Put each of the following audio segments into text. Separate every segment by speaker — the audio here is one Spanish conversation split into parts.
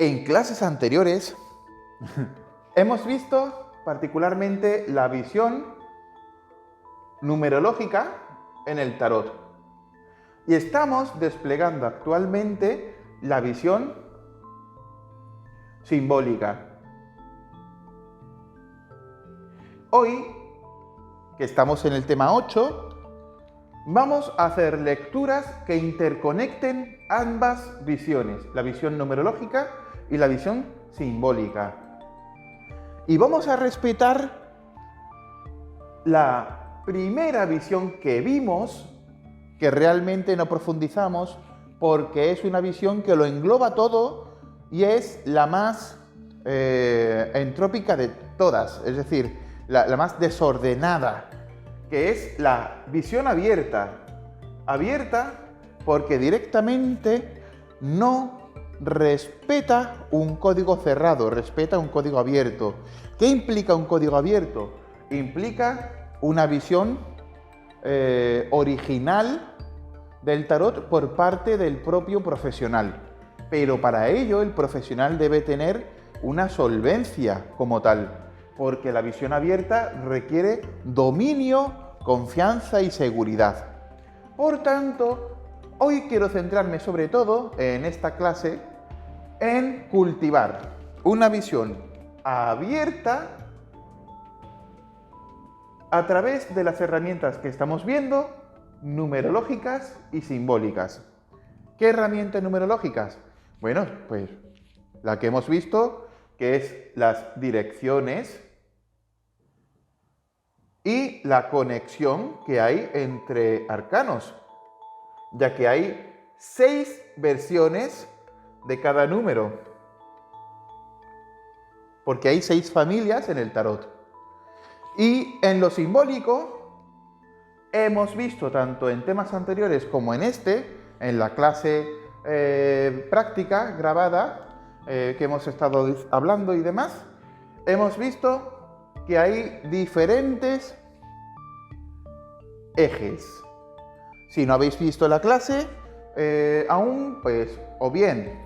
Speaker 1: En clases anteriores hemos visto particularmente la visión numerológica en el tarot. Y estamos desplegando actualmente la visión simbólica. Hoy, que estamos en el tema 8, vamos a hacer lecturas que interconecten ambas visiones, la visión numerológica y la visión simbólica. Y vamos a respetar la primera visión que vimos, que realmente no profundizamos, porque es una visión que lo engloba todo y es la más entrópica de todas, es decir, la más desordenada, que es la visión abierta. Abierta porque directamente no respeta un código cerrado, respeta un código abierto. ¿Qué implica un código abierto? Implica una visión original del tarot por parte del propio profesional. Pero para ello el profesional debe tener una solvencia como tal, porque la visión abierta requiere dominio, confianza y seguridad. Por tanto, hoy quiero centrarme sobre todo en esta clase en cultivar una visión abierta a través de las herramientas que estamos viendo, numerológicas y simbólicas. ¿Qué herramientas numerológicas? Bueno, pues la que hemos visto, que es las direcciones y la conexión que hay entre arcanos, ya que hay 6 versiones de cada número, porque hay 6 familias en el tarot. Y en lo simbólico hemos visto tanto en temas anteriores como en en la clase práctica grabada que hemos estado hablando y demás, hemos visto que hay diferentes ejes. Si no habéis visto la clase aún, pues o bien,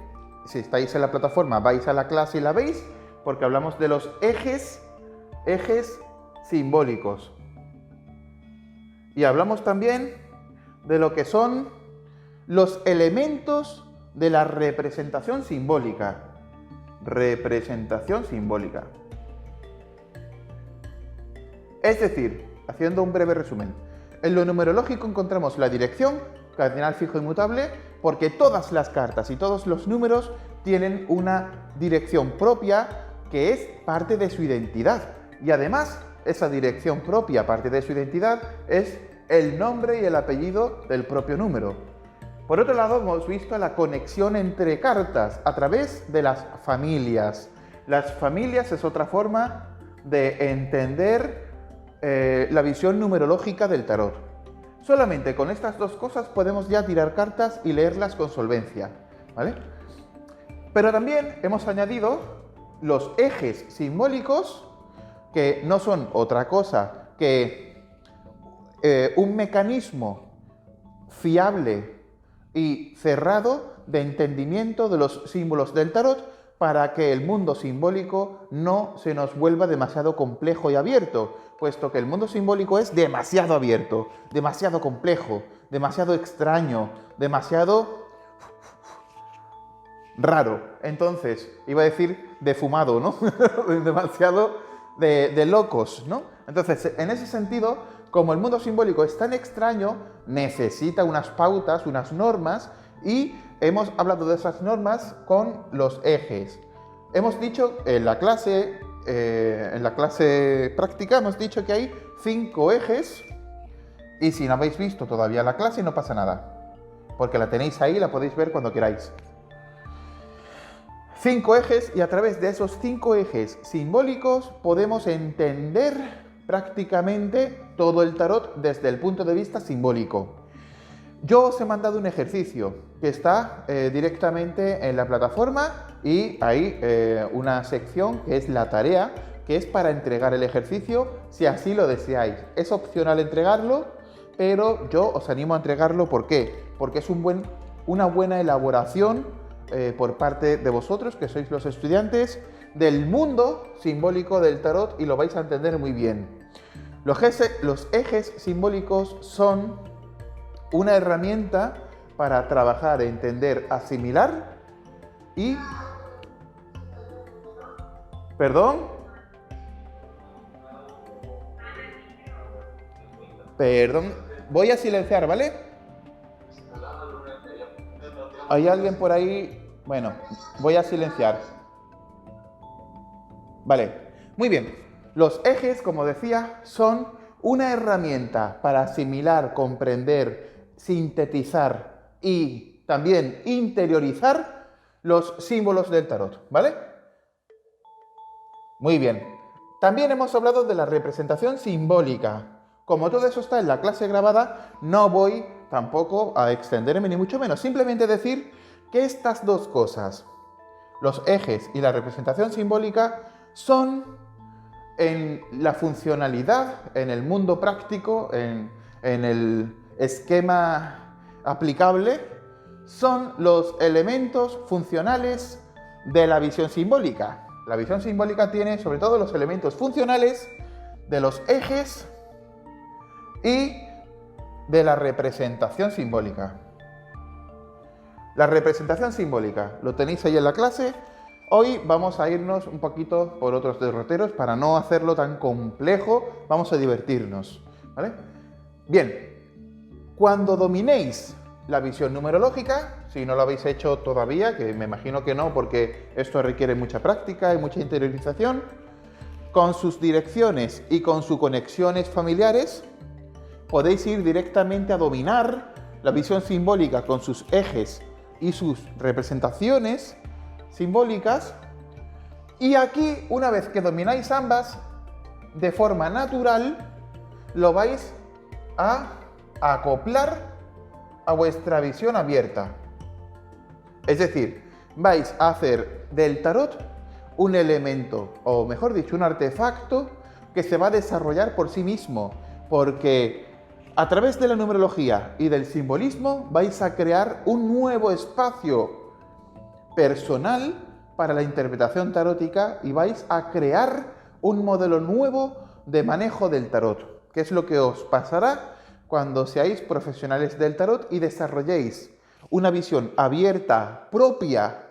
Speaker 1: si estáis en la plataforma, vais a la clase y la veis, porque hablamos de los ejes simbólicos. Y hablamos también de lo que son los elementos de la representación simbólica. Representación simbólica. Es decir, haciendo un breve resumen, en lo numerológico encontramos la dirección, cardinal fijo inmutable, porque todas las cartas y todos los números tienen una dirección propia que es parte de su identidad. Y además, esa dirección propia, parte de su identidad, es el nombre y el apellido del propio número. Por otro lado, hemos visto la conexión entre cartas a través de las familias. Las familias es otra forma de entender la visión numerológica del tarot. Solamente con estas dos cosas podemos ya tirar cartas y leerlas con solvencia, ¿vale? Pero también hemos añadido los ejes simbólicos, que no son otra cosa que un mecanismo fiable y cerrado de entendimiento de los símbolos del tarot para que el mundo simbólico no se nos vuelva demasiado complejo y abierto, puesto que el mundo simbólico es demasiado abierto, demasiado complejo, demasiado extraño, demasiado raro. Entonces, iba a decir defumado, ¿no? Demasiado de locos, ¿no? Entonces, en ese sentido, como el mundo simbólico es tan extraño, necesita unas pautas, unas normas, y hemos hablado de esas normas con los ejes. Hemos dicho en la clase práctica, hemos dicho que hay 5 ejes, y si no habéis visto todavía la clase no pasa nada, porque la tenéis ahí, la podéis ver cuando queráis. 5 ejes, y a través de esos 5 ejes simbólicos podemos entender prácticamente todo el tarot desde el punto de vista simbólico. Yo os he mandado un ejercicio que está directamente en la plataforma, y hay una sección que es la tarea, que es para entregar el ejercicio si así lo deseáis. Es opcional entregarlo, pero yo os animo a entregarlo. ¿Por qué? Porque es una buena elaboración por parte de vosotros, que sois los estudiantes del mundo simbólico del tarot, y lo vais a entender muy bien. Los ejes simbólicos son una herramienta para trabajar, entender, asimilar y... ¿Perdón? Perdón. Voy a silenciar, ¿vale? ¿Hay alguien por ahí? Bueno, voy a silenciar. Vale, muy bien. Los ejes, como decía, son una herramienta para asimilar, comprender, sintetizar y también interiorizar los símbolos del tarot, ¿vale? Muy bien. También hemos hablado de la representación simbólica. Como todo eso está en la clase grabada, no voy tampoco a extenderme ni mucho menos. Simplemente decir que estas dos cosas, los ejes y la representación simbólica, son en la funcionalidad, en el mundo práctico, en el esquema aplicable, son los elementos funcionales de la visión simbólica. La visión simbólica tiene sobre todo los elementos funcionales de los ejes y de la representación simbólica. La representación simbólica, lo tenéis ahí en la clase. Hoy vamos a irnos un poquito por otros derroteros para no hacerlo tan complejo, vamos a divertirnos, ¿vale? Bien, cuando dominéis la visión numerológica, si no lo habéis hecho todavía, que me imagino que no, porque esto requiere mucha práctica y mucha interiorización, con sus direcciones y con sus conexiones familiares, podéis ir directamente a dominar la visión simbólica con sus ejes y sus representaciones simbólicas, y aquí, una vez que domináis ambas, de forma natural, lo vais a acoplar a vuestra visión abierta. Es decir, vais a hacer del tarot un elemento, o mejor dicho, un artefacto que se va a desarrollar por sí mismo, porque a través de la numerología y del simbolismo vais a crear un nuevo espacio personal para la interpretación tarótica y vais a crear un modelo nuevo de manejo del tarot, que es lo que os pasará cuando seáis profesionales del tarot y desarrolléis una visión abierta, propia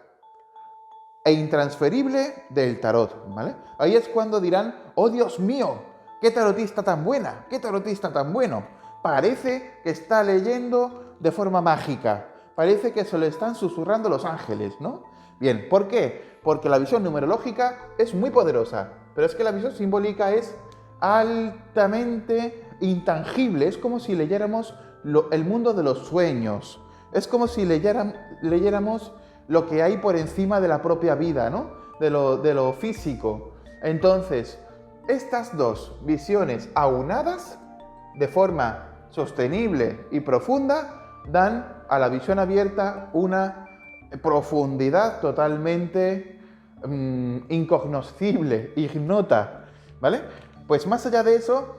Speaker 1: e intransferible del tarot, ¿vale? Ahí es cuando dirán: ¡oh, Dios mío! ¡Qué tarotista tan buena! ¡Qué tarotista tan bueno! Parece que está leyendo de forma mágica. Parece que se lo están susurrando los ángeles, ¿no? Bien, ¿por qué? Porque la visión numerológica es muy poderosa, pero es que la visión simbólica es altamente intangible. Es como si leyéramos el mundo de los sueños. Es como si leyéramos lo que hay por encima de la propia vida, ¿no? De lo físico. Entonces, estas dos visiones aunadas, de forma sostenible y profunda, dan a la visión abierta una profundidad totalmente incognoscible, ignota, ¿vale? Pues más allá de eso,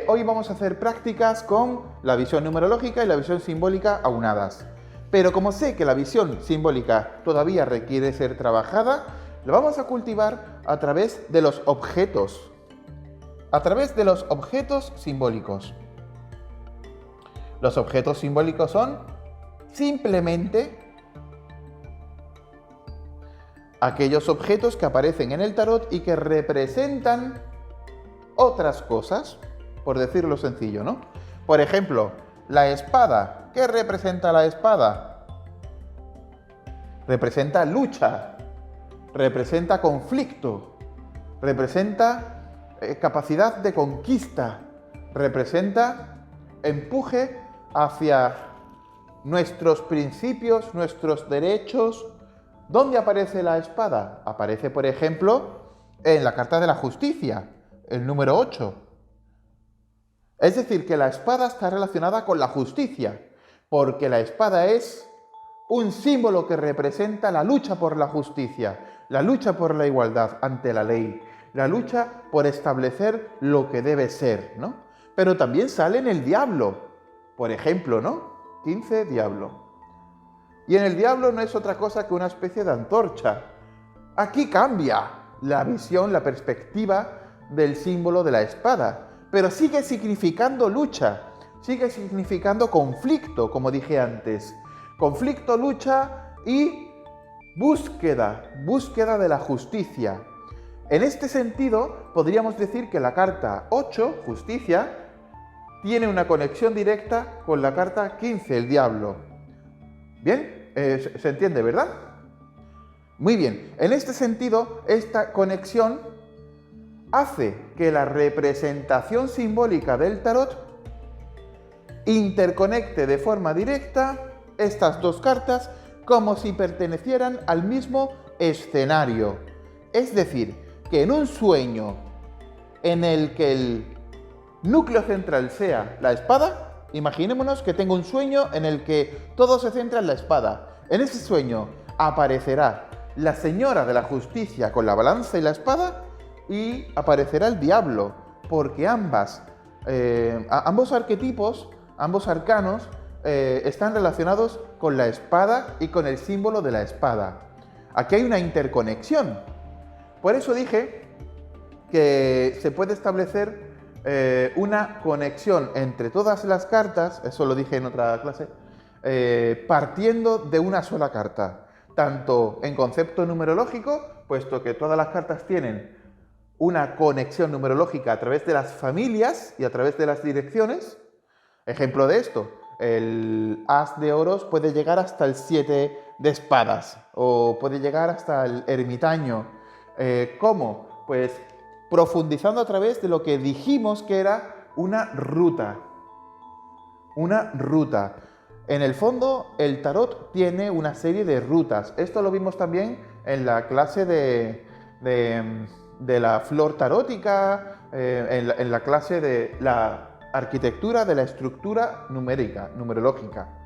Speaker 1: hoy vamos a hacer prácticas con la visión numerológica y la visión simbólica aunadas. Pero como sé que la visión simbólica todavía requiere ser trabajada, lo vamos a cultivar a través de los objetos. A través de los objetos simbólicos. Los objetos simbólicos son simplemente aquellos objetos que aparecen en el tarot y que representan otras cosas, por decirlo sencillo, ¿no? Por ejemplo, la espada. ¿Qué representa la espada? Representa lucha, representa conflicto, representa capacidad de conquista, representa empuje hacia nuestros principios, nuestros derechos. ¿Dónde aparece la espada? Aparece, por ejemplo, en la carta de la justicia, el número 8. Es decir, que la espada está relacionada con la justicia, porque la espada es un símbolo que representa la lucha por la justicia, la lucha por la igualdad ante la ley, la lucha por establecer lo que debe ser, ¿no? Pero también sale en el diablo, por ejemplo, ¿no? 15, diablo. Y en el diablo no es otra cosa que una especie de antorcha. Aquí cambia la visión, la perspectiva del símbolo de la espada, pero sigue significando lucha, sigue significando conflicto, como dije antes. Conflicto, lucha y búsqueda de la justicia. En este sentido, podríamos decir que la carta 8, justicia, tiene una conexión directa con la carta 15, el diablo. ¿Bien? ¿Se entiende, verdad? Muy bien. En este sentido, esta conexión hace que la representación simbólica del tarot interconecte de forma directa estas dos cartas como si pertenecieran al mismo escenario. Es decir, que en un sueño en el que el núcleo central sea la espada, imaginémonos que tengo un sueño en el que todo se centra en la espada. En ese sueño aparecerá la señora de la justicia con la balanza y la espada y aparecerá el diablo, porque ambos arquetipos, ambos arcanos, están relacionados con la espada y con el símbolo de la espada. Aquí hay una interconexión. Por eso dije que se puede establecer una conexión entre todas las cartas, eso lo dije en otra clase, partiendo de una sola carta, tanto en concepto numerológico, puesto que todas las cartas tienen una conexión numerológica a través de las familias y a través de las direcciones. Ejemplo de esto, el as de oros puede llegar hasta el 7 de espadas, o puede llegar hasta el ermitaño. ¿Cómo? Pues profundizando a través de lo que dijimos que era una ruta. Una ruta. En el fondo, el tarot tiene una serie de rutas. Esto lo vimos también en la clase de la flor tarótica, en la clase de la arquitectura de la estructura numerológica.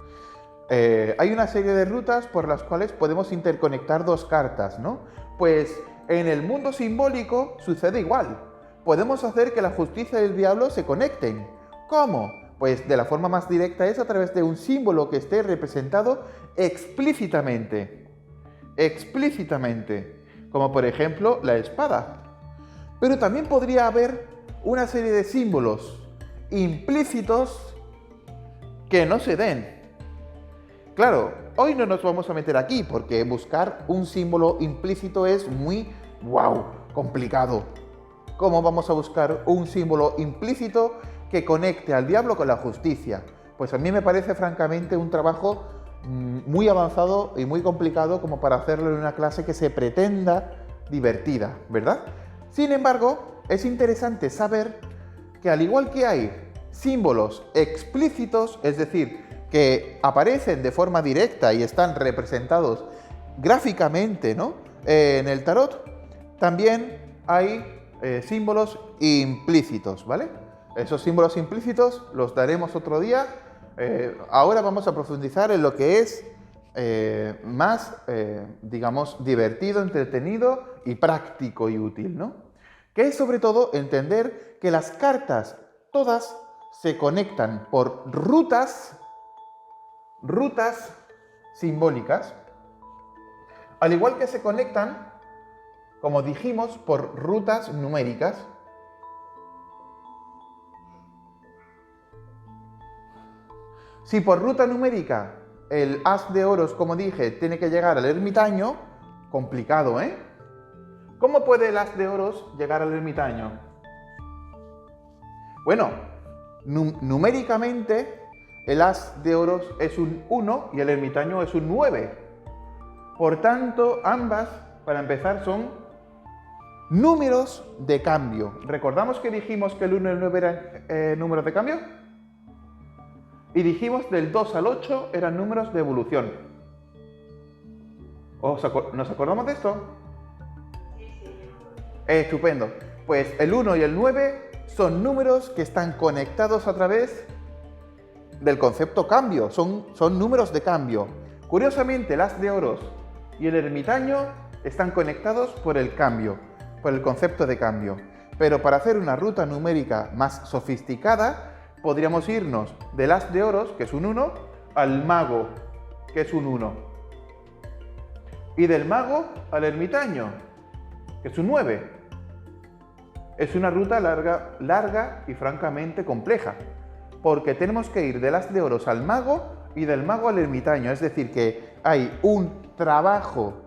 Speaker 1: Hay una serie de rutas por las cuales podemos interconectar dos cartas, ¿no? Pues en el mundo simbólico sucede igual. Podemos hacer que la justicia y el diablo se conecten. ¿Cómo? Pues de la forma más directa es a través de un símbolo que esté representado explícitamente. Explícitamente. Como por ejemplo la espada. Pero también podría haber una serie de símbolos implícitos que no se den. Claro, hoy no nos vamos a meter aquí porque buscar un símbolo implícito es muy, complicado. ¿Cómo vamos a buscar un símbolo implícito que conecte al diablo con la justicia? Pues a mí me parece francamente un trabajo muy avanzado y muy complicado como para hacerlo en una clase que se pretenda divertida, ¿verdad? Sin embargo, es interesante saber que al igual que hay símbolos explícitos, es decir, que aparecen de forma directa y están representados gráficamente, ¿no?, en el tarot, también hay símbolos implícitos, ¿vale? Esos símbolos implícitos los daremos otro día. Ahora vamos a profundizar en lo que es más, digamos, divertido, entretenido y práctico y útil, ¿no? Que es sobre todo entender que las cartas todas se conectan por rutas simbólicas, al igual que se conectan, como dijimos, por rutas numéricas. Si por ruta numérica el as de oros, como dije, tiene que llegar al ermitaño, complicado, ¿eh? ¿Cómo puede el as de oros llegar al ermitaño? Bueno, numéricamente el as de oros es un 1 y el ermitaño es un 9. Por tanto, ambas, para empezar, son números de cambio. ¿Recordamos que dijimos que el 1 y el 9 eran números de cambio? Y dijimos del 2 al 8 eran números de evolución. ¿Nos acordamos de esto? Estupendo. Pues el 1 y el 9 son números que están conectados a través del concepto cambio, son números de cambio. Curiosamente, el as de oros y el ermitaño están conectados por el cambio, por el concepto de cambio. Pero para hacer una ruta numérica más sofisticada, podríamos irnos del as de oros, que es un 1, al mago, que es un 1. y del mago al ermitaño, que es un 9. Es una ruta larga y francamente compleja, porque tenemos que ir del as de oros al mago y del mago al ermitaño. Es decir, que hay un trabajo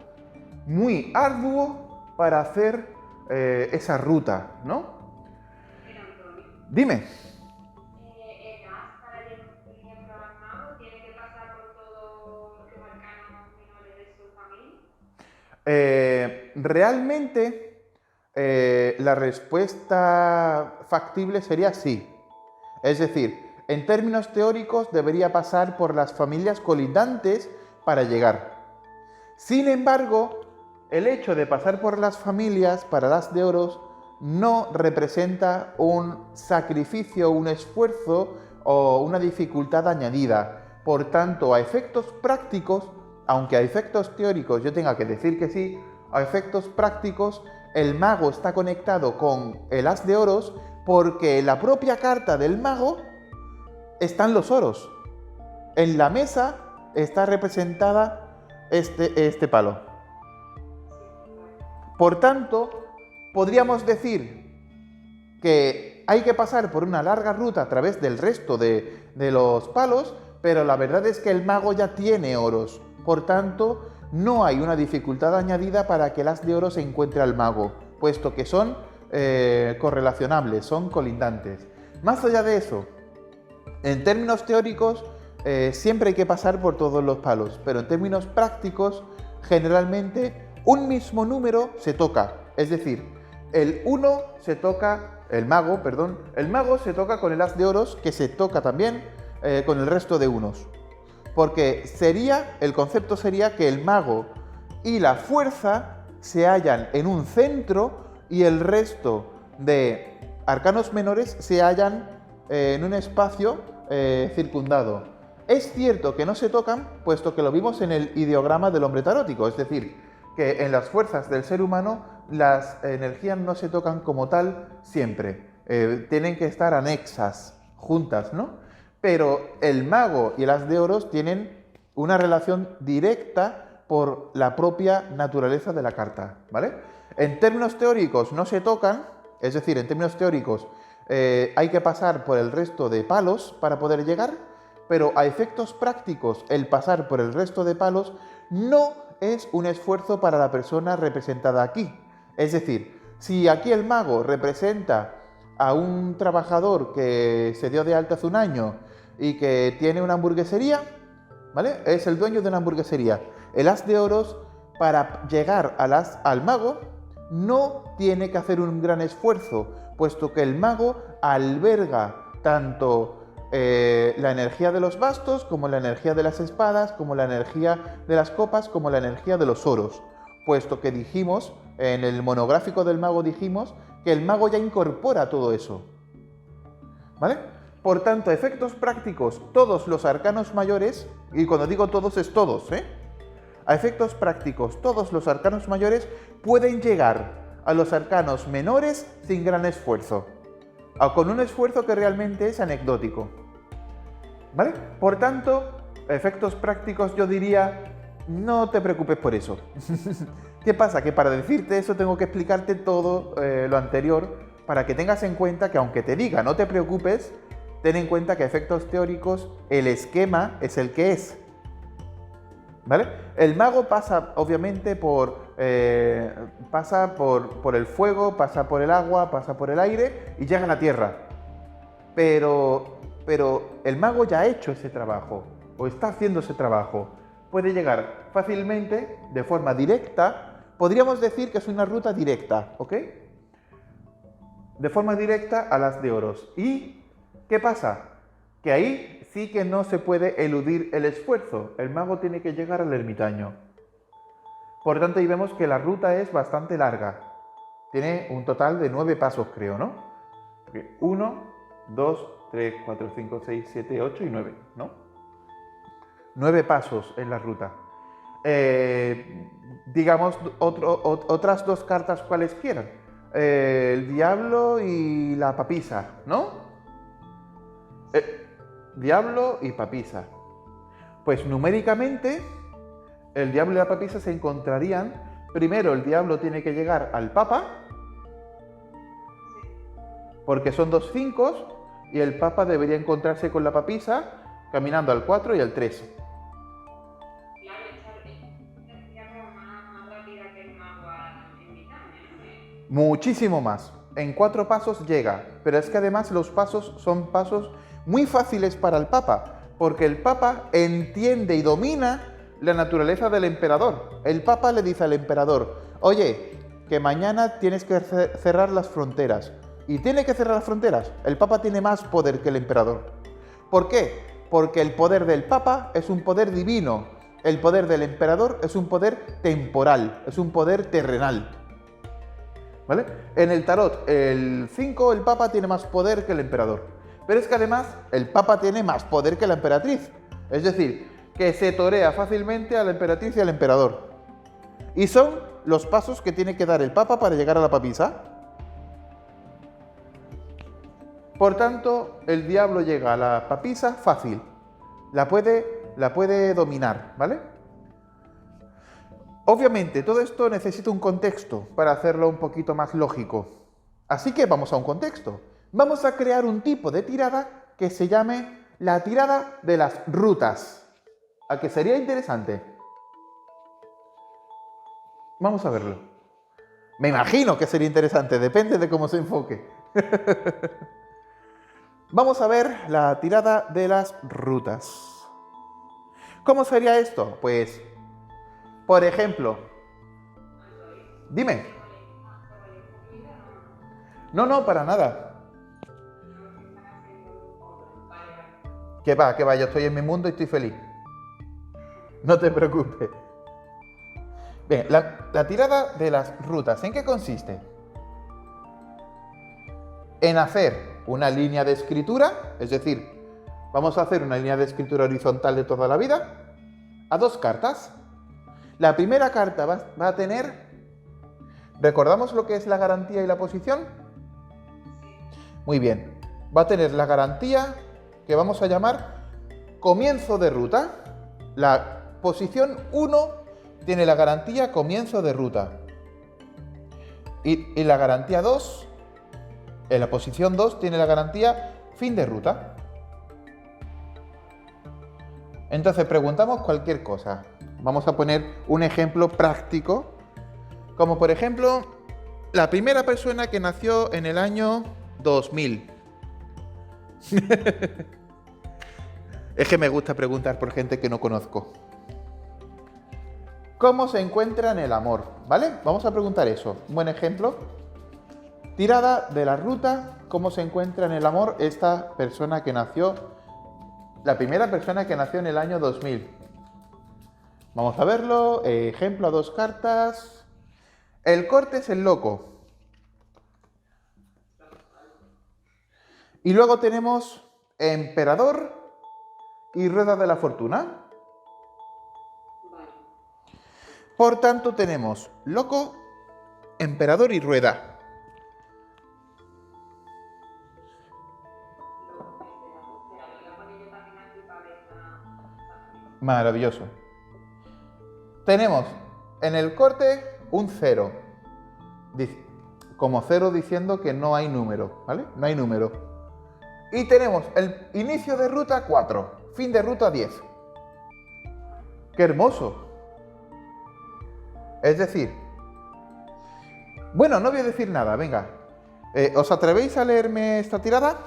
Speaker 1: muy arduo para hacer esa ruta, ¿no?
Speaker 2: Pero Antonio,
Speaker 1: Dime.
Speaker 2: el gas para ejemplo al mago tiene que pasar por todos los arcanos menores de su familia.
Speaker 1: Realmente la respuesta factible sería sí. Es decir, en términos teóricos debería pasar por las familias colindantes para llegar. Sin embargo, el hecho de pasar por las familias para las de oros no representa un sacrificio, un esfuerzo o una dificultad añadida. Por tanto, a efectos prácticos, aunque a efectos teóricos yo tenga que decir que sí, a efectos prácticos el mago está conectado con el as de oros porque en la propia carta del mago están los oros. En la mesa está representada este palo. Por tanto, podríamos decir que hay que pasar por una larga ruta a través del resto de los palos, pero la verdad es que el mago ya tiene oros. Por tanto, no hay una dificultad añadida para que el as de oros se encuentre al mago, puesto que son correlacionables, son colindantes. Más allá de eso, en términos teóricos, siempre hay que pasar por todos los palos, pero en términos prácticos, generalmente un mismo número se toca. Es decir, el mago se toca con el as de oros, que se toca también con el resto de unos. Porque el concepto sería que el mago y la fuerza se hallan en un centro y el resto de arcanos menores se hallan en un espacio circundado. Es cierto que no se tocan, puesto que lo vimos en el ideograma del hombre tarótico, es decir, que en las fuerzas del ser humano las energías no se tocan como tal siempre, tienen que estar anexas, juntas, ¿no? Pero el mago y el as de oros tienen una relación directa por la propia naturaleza de la carta, ¿vale? En términos teóricos no se tocan, es decir, en términos teóricos hay que pasar por el resto de palos para poder llegar, pero a efectos prácticos el pasar por el resto de palos no es un esfuerzo para la persona representada aquí. Es decir, si aquí el mago representa a un trabajador que se dio de alta hace un año y que tiene una hamburguesería, ¿vale? Es el dueño de una hamburguesería. El as de oros, para llegar al mago, no tiene que hacer un gran esfuerzo, puesto que el mago alberga tanto la energía de los bastos, como la energía de las espadas, como la energía de las copas, como la energía de los oros, puesto que dijimos, en el monográfico del mago dijimos, que el mago ya incorpora todo eso, ¿vale? Por tanto, a efectos prácticos, todos los arcanos mayores, y cuando digo todos es todos, a efectos prácticos, todos los arcanos mayores pueden llegar a los arcanos menores sin gran esfuerzo, o con un esfuerzo que realmente es anecdótico, ¿vale? Por tanto, a efectos prácticos yo diría, no te preocupes por eso. ¿Qué pasa? Que para decirte eso tengo que explicarte todo lo anterior para que tengas en cuenta que aunque te diga no te preocupes, ten en cuenta que a efectos teóricos el esquema es el que es, ¿vale? El mago pasa obviamente por el fuego, pasa por el agua, pasa por el aire y llega a la tierra. Pero el mago ya ha hecho ese trabajo o está haciendo ese trabajo. Puede llegar fácilmente, de forma directa. Podríamos decir que es una ruta directa, ¿ok? De forma directa a las de oros. ¿Y qué pasa? Que ahí sí que no se puede eludir el esfuerzo. El mago tiene que llegar al ermitaño. Por tanto, ahí vemos que la ruta es bastante larga. Tiene un total de 9 pasos, creo, ¿no? 1, 2, 3, 4, 5, 6, 7, 8 y 9, ¿no? 9 pasos en la ruta. Digamos otras dos cartas cualesquiera. El diablo y la papisa, ¿no? Diablo y papisa. Pues numéricamente el diablo y la papisa se encontrarían. Primero el diablo tiene que llegar al papa, porque son 2 5, y el papa debería encontrarse con la papisa caminando al 4 y al 3.
Speaker 2: Claro, esa sería como más rápida que el mago en Britania, ¿no?
Speaker 1: Muchísimo más. En 4 pasos llega, pero es que además los pasos son pasos muy fáciles para el papa, porque el papa entiende y domina la naturaleza del emperador. El papa le dice al emperador: oye, que mañana tienes que cerrar las fronteras. Y tiene que cerrar las fronteras. El papa tiene más poder que el emperador. ¿Por qué? Porque el poder del papa es un poder divino. El poder del emperador es un poder temporal, es un poder terrenal. ¿Vale? En el tarot, el 5, el papa tiene más poder que el emperador. Pero es que además el papa tiene más poder que la emperatriz. Es decir, que se torea fácilmente a la emperatriz y al emperador. Y son los pasos que tiene que dar el papa para llegar a la papisa. Por tanto, el diablo llega a la papisa fácil. La puede dominar, ¿vale? Obviamente, todo esto necesita un contexto para hacerlo un poquito más lógico. Así que vamos a un contexto. Vamos a crear un tipo de tirada que se llame la tirada de las rutas. ¿A que sería interesante? Vamos a verlo. Me imagino que sería interesante, depende de cómo se enfoque. Vamos a ver la tirada de las rutas. ¿Cómo sería esto? Pues, por ejemplo, dime. No, para nada. Que va, yo estoy en mi mundo y estoy feliz. No te preocupes. Bien, la tirada de las rutas, ¿en qué consiste? En hacer una línea de escritura, es decir, vamos a hacer una línea de escritura horizontal de toda la vida, a 2 cartas. La primera carta va a tener, ¿recordamos lo que es la garantía y la posición? Muy bien, va a tener la garantía que vamos a llamar comienzo de ruta. La posición 1 tiene la garantía comienzo de ruta. Y la garantía 2, en la posición 2 tiene la garantía fin de ruta. Entonces preguntamos cualquier cosa. Vamos a poner un ejemplo práctico, como por ejemplo, la primera persona que nació en el año 2000. Es que me gusta preguntar por gente que no conozco. ¿Cómo se encuentra en el amor? ¿Vale? Vamos a preguntar eso. Un buen ejemplo. Tirada de la ruta. ¿Cómo se encuentra en el amor esta persona que nació? La primera persona que nació en el año 2000. Vamos a verlo. Ejemplo a 2 cartas. El corte es el loco. Y luego tenemos emperador y rueda de la fortuna. Por tanto tenemos loco, emperador y rueda. Maravilloso. Tenemos en el corte un 0. Como 0 diciendo que no hay número, ¿vale? No hay número. Y tenemos el inicio de ruta 4, fin de ruta 10. ¡Qué hermoso! Es decir, bueno, no voy a decir nada, venga. ¿Os atrevéis a leerme esta tirada?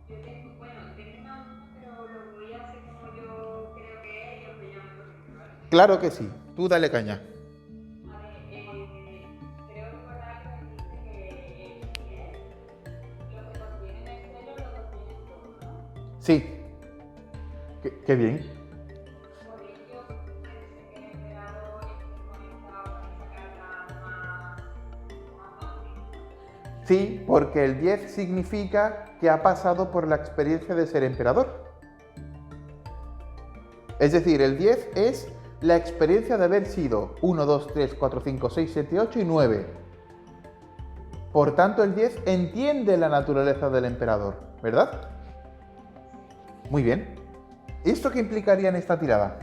Speaker 2: Tengo una, pero lo voy a hacer como yo creo que es y os lo llamo por ejemplo, ¿vale?
Speaker 1: Claro que sí, tú dale caña.
Speaker 2: A ver, creo recordar que me dijiste que lo que contiene el celo lo contiene todo, ¿no?
Speaker 1: Sí. Qué bien.
Speaker 2: Por ello, parece que el emperador esté conectado con esa carta más fácil.
Speaker 1: Sí, porque el 10 significa que ha pasado por la experiencia de ser emperador. Es decir, el 10 es la experiencia de haber sido 1, 2, 3, 4, 5, 6, 7, 8 y 9. Por tanto, el 10 entiende la naturaleza del emperador, ¿verdad? Muy bien. ¿Esto qué implicaría en esta tirada?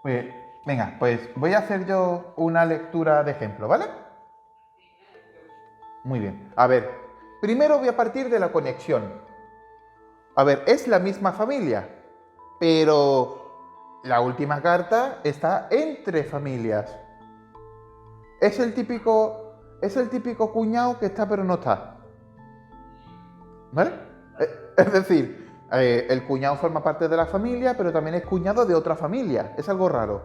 Speaker 1: Pues, venga, pues voy a hacer yo una lectura de ejemplo, ¿vale? Muy bien. A ver, primero voy a partir de la conexión. A ver, es la misma familia, pero la última carta está entre familias. Es el típico cuñado que está pero no está. ¿Vale? Es decir, el cuñado forma parte de la familia, pero también es cuñado de otra familia. Es algo raro.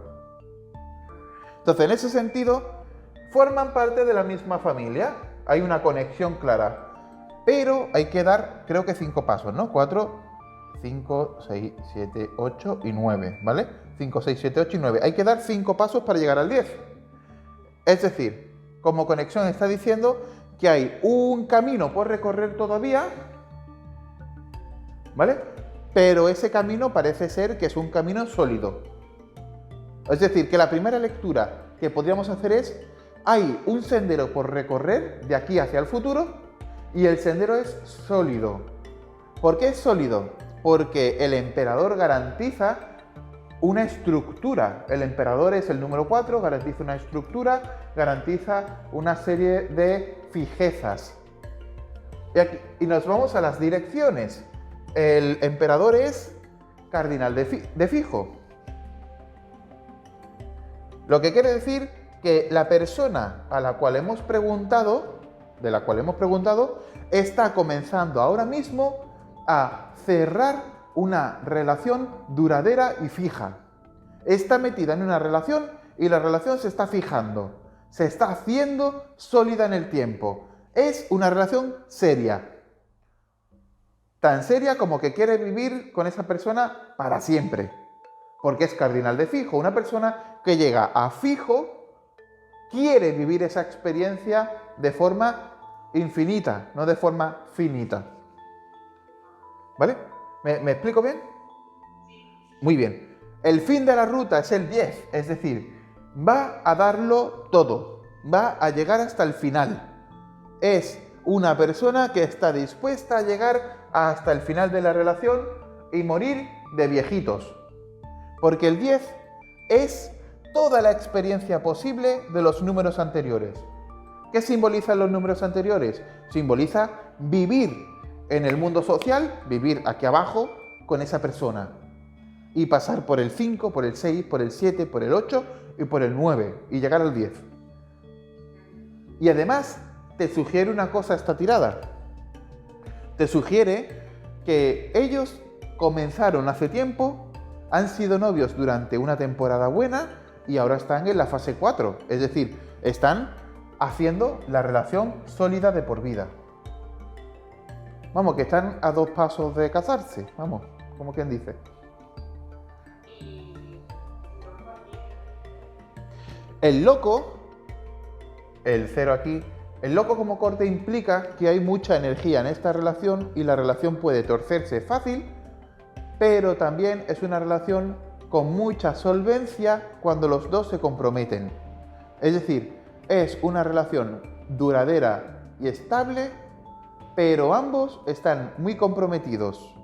Speaker 1: Entonces, en ese sentido, forman parte de la misma familia. Hay una conexión clara. Pero hay que dar, creo que 5 pasos, ¿no? 4, 5, 6, 7, 8 y 9, ¿vale? 5, 6, 7, 8 y 9. Hay que dar 5 pasos para llegar al 10. Es decir, como conexión está diciendo que hay un camino por recorrer todavía, ¿vale? Pero ese camino parece ser que es un camino sólido. Es decir, que la primera lectura que podríamos hacer es: hay un sendero por recorrer de aquí hacia el futuro y el sendero es sólido. ¿Por qué es sólido? Porque el emperador garantiza una estructura. El emperador es el número 4, garantiza una estructura, garantiza una serie de fijezas. Y nos vamos a las direcciones. El emperador es cardinal de fijo. Lo que quiere decir que la persona a la cual hemos preguntado, está comenzando ahora mismo a cerrar una relación duradera y fija. Está metida en una relación y la relación se está fijando, se está haciendo sólida en el tiempo. Es una relación seria. Tan seria como que quiere vivir con esa persona para siempre. Porque es cardinal de fijo. Una persona que llega a fijo quiere vivir esa experiencia de forma infinita, no de forma finita. ¿Vale? ¿Me explico bien? Muy bien. El fin de la ruta es el 10, es decir, va a darlo todo, va a llegar hasta el final. Es una persona que está dispuesta a llegar hasta el final de la relación y morir de viejitos. Porque el 10 es toda la experiencia posible de los números anteriores. ¿Qué simbolizan los números anteriores? Simboliza vivir en el mundo social, vivir aquí abajo con esa persona. Y pasar por el 5, por el 6, por el 7, por el 8 y por el 9 y llegar al 10. Y además te sugiere una cosa esta tirada. Te sugiere que ellos comenzaron hace tiempo, han sido novios durante una temporada buena y ahora están en la fase 4. Es decir, están haciendo la relación sólida de por vida. Vamos, que están a 2 pasos de casarse. Vamos, como quien dice. El loco, el 0 aquí, el loco como corte implica que hay mucha energía en esta relación y la relación puede torcerse fácil, pero también es una relación con mucha solvencia cuando los dos se comprometen. Es decir, es una relación duradera y estable, pero ambos están muy comprometidos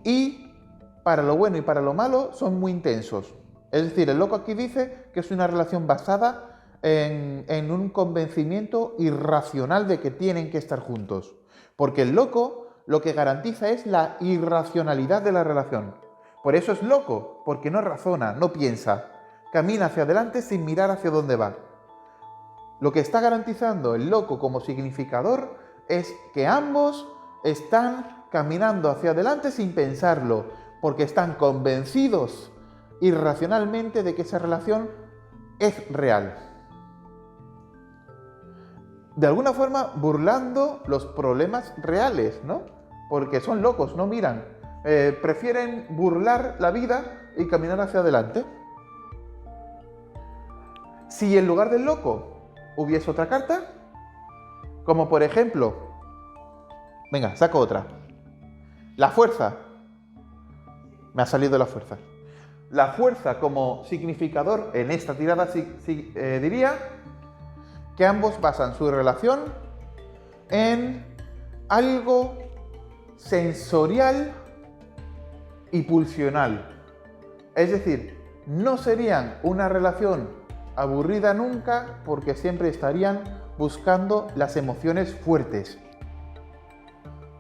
Speaker 1: y para lo bueno y para lo malo son muy intensos. Es decir, el loco aquí dice que es una relación basada en un convencimiento irracional de que tienen que estar juntos. Porque el loco lo que garantiza es la irracionalidad de la relación. Por eso es loco, porque no razona, no piensa. Camina hacia adelante sin mirar hacia dónde va. Lo que está garantizando el loco como significador es que ambos están caminando hacia adelante sin pensarlo, porque están convencidos irracionalmente de que esa relación es real. De alguna forma burlando los problemas reales, ¿no? Porque son locos, no miran. Prefieren burlar la vida y caminar hacia adelante. Si en lugar del loco hubiese otra carta, como por ejemplo, venga, saco otra. La fuerza. Me ha salido la fuerza. La fuerza como significador en esta tirada diría que ambos basan su relación en algo sensorial y pulsional. Es decir, no serían una relación aburrida nunca porque siempre estarían buscando las emociones fuertes.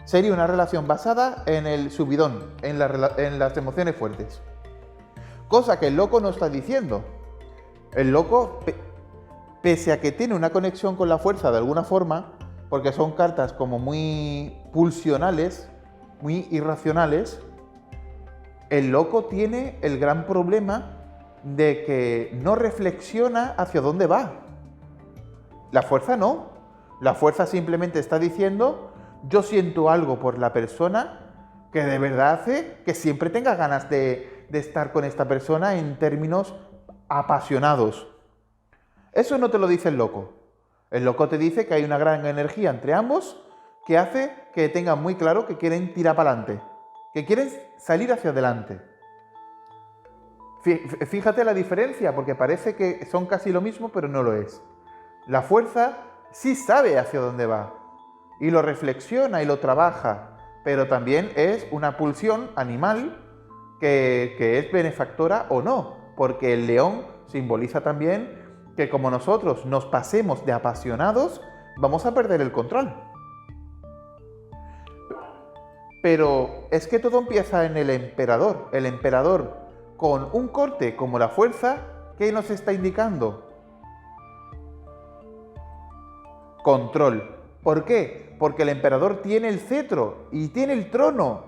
Speaker 1: Sería una relación basada en el subidón, en las emociones fuertes. Cosa que el loco no está diciendo. El loco, pese a que tiene una conexión con la fuerza de alguna forma, porque son cartas como muy pulsionales, muy irracionales, el loco tiene el gran problema de que no reflexiona hacia dónde va. La fuerza no. La fuerza simplemente está diciendo: yo siento algo por la persona que de verdad hace que siempre tenga ganas de estar con esta persona en términos apasionados. Eso no te lo dice el loco. El loco te dice que hay una gran energía entre ambos que hace que tengan muy claro que quieren tirar para adelante, que quieren salir hacia adelante. Fíjate la diferencia, porque parece que son casi lo mismo, pero no lo es. La fuerza sí sabe hacia dónde va, y lo reflexiona y lo trabaja, pero también es una pulsión animal que es benefactora o no, porque el león simboliza también que como nosotros nos pasemos de apasionados, vamos a perder el control. Pero es que todo empieza en el emperador. El emperador, con un corte como la fuerza, ¿qué nos está indicando? Control. ¿Por qué? Porque el emperador tiene el cetro y tiene el trono.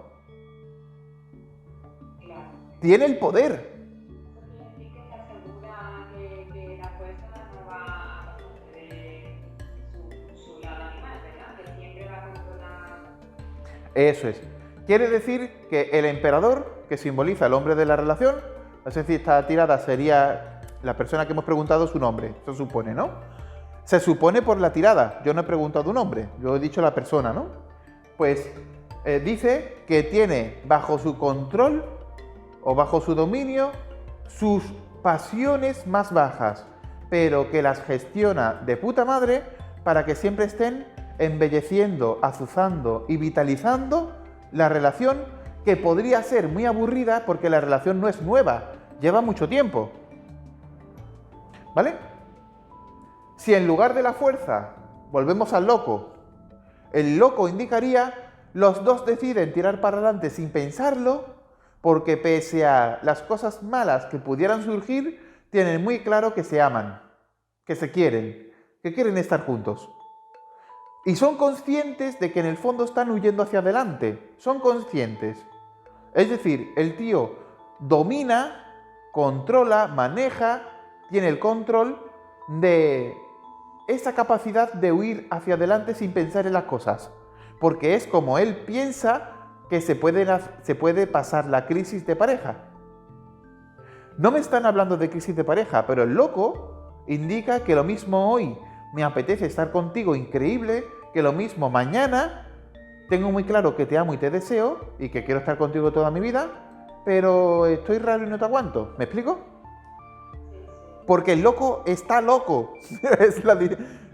Speaker 1: Tiene el poder.
Speaker 2: Eso quiere decir que se asegura que la fuerza no va a conceder su lado animal, ¿verdad? Que siempre va a controlar.
Speaker 1: Eso es. Quiere decir que el emperador, que simboliza el hombre de la relación, no sé si esta tirada sería la persona que hemos preguntado su nombre, se supone, ¿no? Se supone por la tirada, yo no he preguntado un nombre, yo he dicho la persona, ¿no? Pues dice que tiene bajo su control o bajo su dominio sus pasiones más bajas, pero que las gestiona de puta madre para que siempre estén embelleciendo, azuzando y vitalizando la relación, que podría ser muy aburrida porque la relación no es nueva, lleva mucho tiempo. ¿Vale? Si en lugar de la fuerza volvemos al loco, el loco indicaría: los dos deciden tirar para adelante sin pensarlo, porque pese a las cosas malas que pudieran surgir, tienen muy claro que se aman, que se quieren, que quieren estar juntos. Y son conscientes de que en el fondo están huyendo hacia adelante. Son conscientes. Es decir, el tío domina, controla, maneja, tiene el control de esa capacidad de huir hacia adelante sin pensar en las cosas. Porque es como él piensa que se puede pasar la crisis de pareja. No me están hablando de crisis de pareja, pero el loco indica que lo mismo hoy me apetece estar contigo, increíble, que lo mismo mañana tengo muy claro que te amo y te deseo y que quiero estar contigo toda mi vida, pero estoy raro y no te aguanto. ¿Me explico? Porque el loco está loco.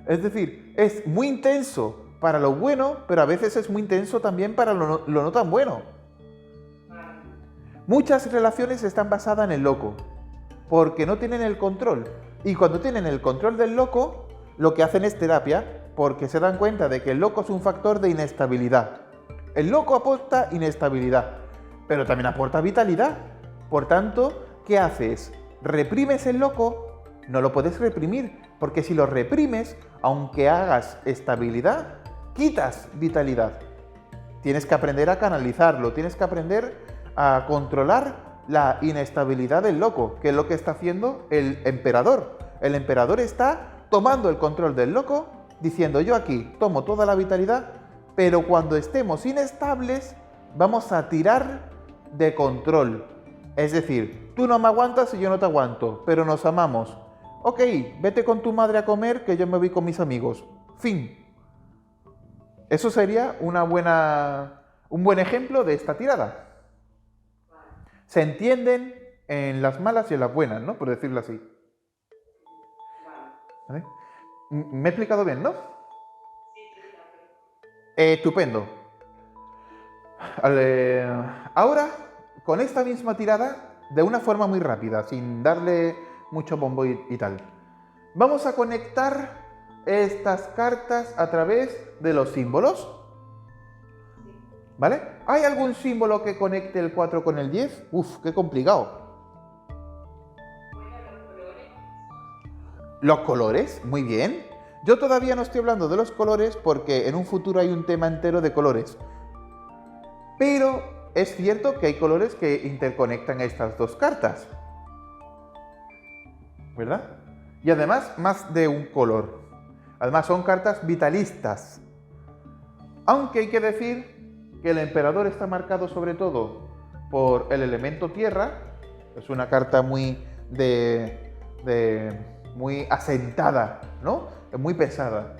Speaker 1: Es decir, es muy intenso para lo bueno, pero a veces es muy intenso también para lo no tan bueno. Muchas relaciones están basadas en el loco, porque no tienen el control. Y cuando tienen el control del loco, lo que hacen es terapia, porque se dan cuenta de que el loco es un factor de inestabilidad. El loco aporta inestabilidad, pero también aporta vitalidad. Por tanto, ¿qué haces? ¿Reprimes el loco? No lo puedes reprimir, porque si lo reprimes, aunque hagas estabilidad, quitas vitalidad. Tienes que aprender a canalizarlo, tienes que aprender a controlar la inestabilidad del loco, que es lo que está haciendo el emperador. El emperador está tomando el control del loco, diciendo: yo aquí tomo toda la vitalidad, pero cuando estemos inestables vamos a tirar de control. Es decir, tú no me aguantas y yo no te aguanto, pero nos amamos. Ok, vete con tu madre a comer, que yo me voy con mis amigos. Fin. Eso sería un buen ejemplo de esta tirada. Se entienden en las malas y en las buenas, ¿no? Por decirlo así. ¿Vale? Me he explicado bien, ¿no? Estupendo. Ahora, con esta misma tirada, de una forma muy rápida, sin darle mucho bombo y tal. Vamos a conectar estas cartas a través de los símbolos. ¿Vale? ¿Hay algún símbolo que conecte el 4 con el 10? Uf, qué complicado. Los colores, muy bien. Yo todavía no estoy hablando de los colores porque en un futuro hay un tema entero de colores. Pero es cierto que hay colores que interconectan estas dos cartas. ¿Verdad? Y además, más de un color. Además, son cartas vitalistas. Aunque hay que decir que el emperador está marcado sobre todo por el elemento tierra. Es una carta muy muy asentada, ¿no? Muy pesada.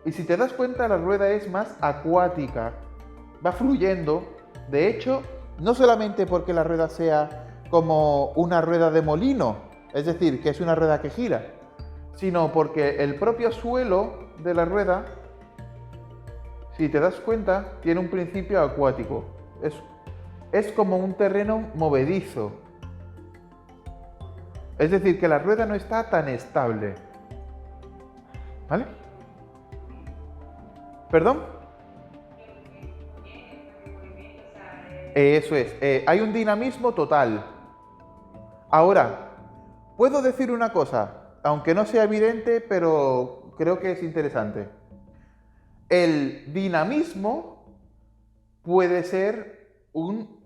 Speaker 1: Y si te das cuenta, la rueda es más acuática. Va fluyendo. De hecho, no solamente porque la rueda sea como una rueda de molino, es decir, que es una rueda que gira, sino porque el propio suelo de la rueda, si te das cuenta, tiene un principio acuático. Es como un terreno movedizo. Es decir, que la rueda no está tan estable. ¿Vale? ¿Perdón? Eso es. Hay un dinamismo total. Ahora, puedo decir una cosa, aunque no sea evidente, pero creo que es interesante. El dinamismo puede ser un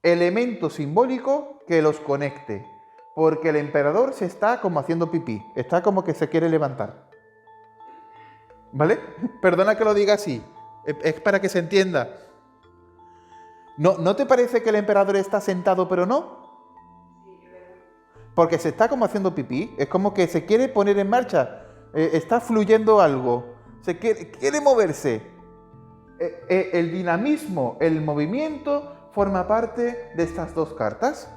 Speaker 1: elemento simbólico que los conecte, porque el emperador se está como haciendo pipí, está como que se quiere levantar. ¿Vale? Perdona que lo diga así, es para que se entienda. ¿No te parece que el emperador está sentado pero no? Porque se está como haciendo pipí, es como que se quiere poner en marcha, está fluyendo algo, quiere moverse. El dinamismo, el movimiento forma parte de estas dos cartas.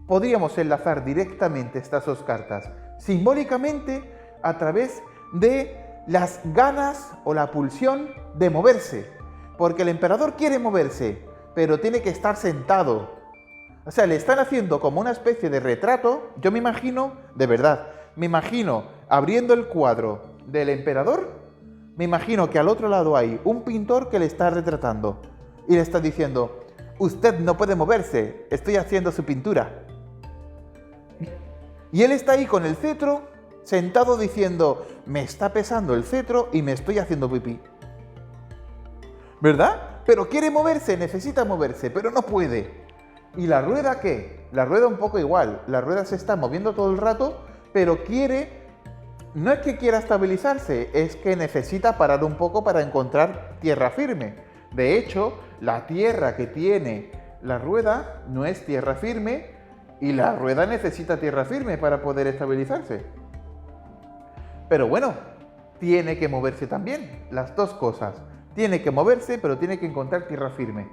Speaker 1: Podríamos enlazar directamente estas dos cartas simbólicamente a través de las ganas o la pulsión de moverse, porque el emperador quiere moverse, pero tiene que estar sentado. O sea, le están haciendo como una especie de retrato. Yo me imagino, de verdad, me imagino abriendo el cuadro del emperador, me imagino que al otro lado hay un pintor que le está retratando y le está diciendo: usted no puede moverse, estoy haciendo su pintura. Y él está ahí con el cetro, sentado diciendo: me está pesando el cetro y me estoy haciendo pipí. ¿Verdad? Pero quiere moverse, necesita moverse, pero no puede. ¿Y la rueda qué? La rueda un poco igual. La rueda se está moviendo todo el rato, pero no es que quiera estabilizarse, es que necesita parar un poco para encontrar tierra firme. De hecho, la tierra que tiene la rueda no es tierra firme y la rueda necesita tierra firme para poder estabilizarse. Pero bueno, tiene que moverse también, las dos cosas. Tiene que moverse, pero tiene que encontrar tierra firme.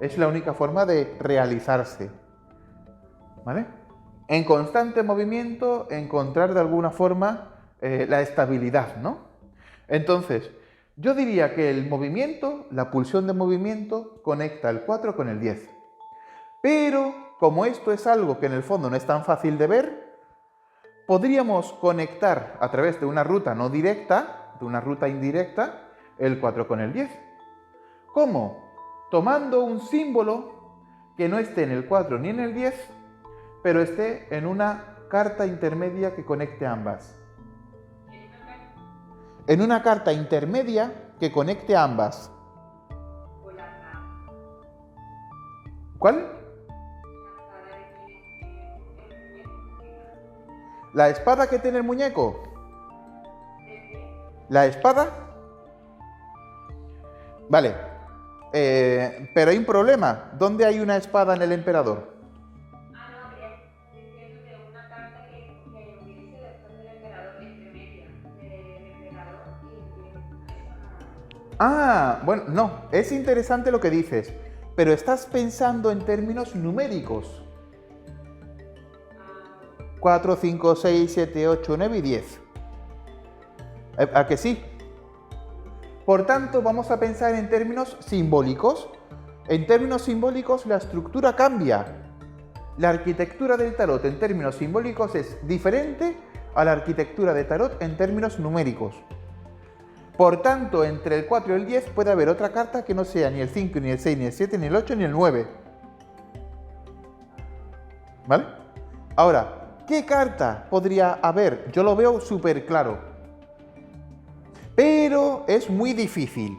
Speaker 1: Es la única forma de realizarse. ¿Vale? En constante movimiento, encontrar de alguna forma la estabilidad, ¿no? Entonces, yo diría que el movimiento, la pulsión de movimiento, conecta el 4 con el 10. Pero, como esto es algo que en el fondo no es tan fácil de ver, podríamos conectar a través de una ruta no directa, de una ruta indirecta, el 4 con el 10. ¿Cómo? Tomando un símbolo que no esté en el 4 ni en el 10, pero esté en una carta intermedia que conecte ambas. En una carta intermedia que conecte ambas. ¿Cuál? ¿La espada que tiene el muñeco? ¿La espada? Vale. Pero hay un problema. ¿Dónde hay una espada en el emperador?
Speaker 2: No, diciendo de una carta que utilice después del emperador intermedia, del emperador y
Speaker 1: Bueno, no. Es interesante lo que dices, pero estás pensando en términos numéricos. 4, 5, 6, 7, 8, 9 y 10. ¿A que sí? Por tanto, vamos a pensar en términos simbólicos. En términos simbólicos, la estructura cambia. la arquitectura del tarot en términos simbólicos es diferente a la arquitectura de tarot en términos numéricos. Por tanto, entre el 4 y el 10 puede haber otra carta que no sea ni el 5, ni el 6, ni el 7, ni el 8, ni el 9. ¿Vale? Ahora, ¿qué carta podría haber? Yo lo veo súper claro. Pero es muy difícil.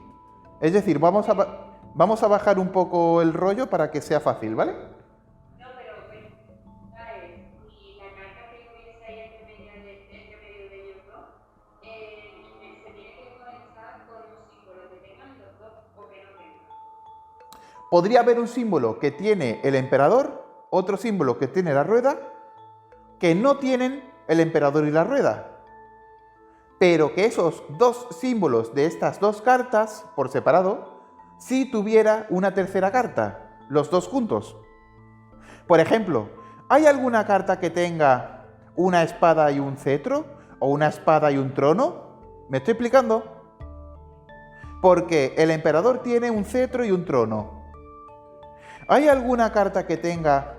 Speaker 1: Es decir, vamos a bajar un poco el rollo para que sea fácil, ¿vale?
Speaker 2: No, pero, ¿sabes? Y la carta que hubiese ahí entre medio de ellos dos, se tiene que conectar con un símbolo que tengan los dos o que no tengan.
Speaker 1: Podría haber un símbolo que tiene el emperador, otro símbolo que tiene la rueda, que no tienen el emperador y la rueda. Pero que esos dos símbolos de estas dos cartas, por separado, sí tuviera una tercera carta, los dos juntos. Por ejemplo, ¿hay alguna carta que tenga una espada y un cetro? ¿O una espada y un trono? ¿Me estoy explicando? Porque el emperador tiene un cetro y un trono. ¿Hay alguna carta que tenga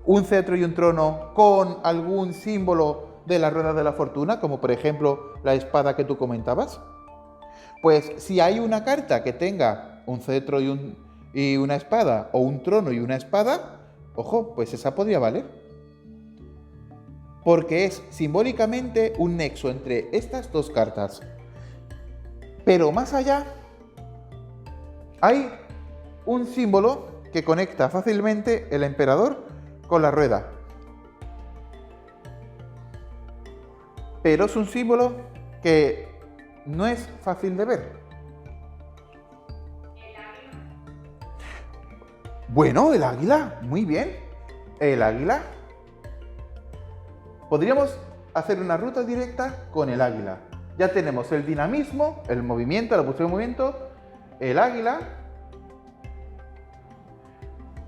Speaker 1: un cetro y un trono con algún símbolo de la rueda de la fortuna, como por ejemplo la espada que tú comentabas? Pues si hay una carta que tenga un cetro y una espada, o un trono y una espada, ojo, pues esa podría valer. Porque es simbólicamente un nexo entre estas dos cartas. Pero más allá, hay un símbolo que conecta fácilmente el emperador con la rueda. Pero es un símbolo que no es fácil de ver.
Speaker 2: El águila.
Speaker 1: Bueno, el águila, muy bien. El águila. Podríamos hacer una ruta directa con el águila. Ya tenemos el dinamismo, el movimiento, la posición de movimiento, el águila.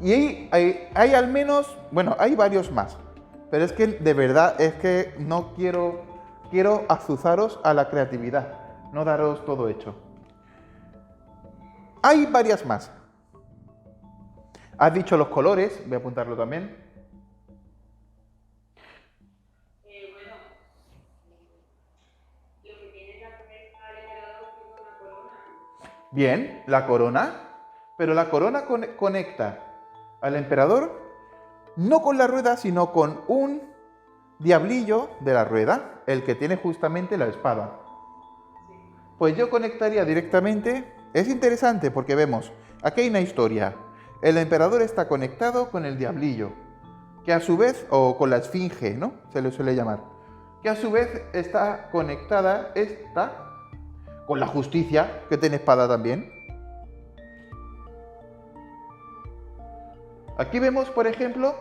Speaker 1: Y hay al menos, bueno, hay varios más. Pero es que de verdad es que no quiero azuzaros a la creatividad, no daros todo hecho. Hay varias más. Has dicho los colores, voy a apuntarlo también.
Speaker 2: Bueno, lo que tiene la cabeza al emperador es una corona.
Speaker 1: Bien, la corona. Pero la corona conecta al emperador no con la rueda, sino con un diablillo de la rueda, el que tiene justamente la espada. Pues yo conectaría directamente. Es interesante porque vemos, aquí hay una historia. El emperador está conectado con el diablillo, que a su vez, o con la esfinge, ¿no? Se le suele llamar. Que a su vez está conectada con la justicia, que tiene espada también. Aquí vemos, por ejemplo,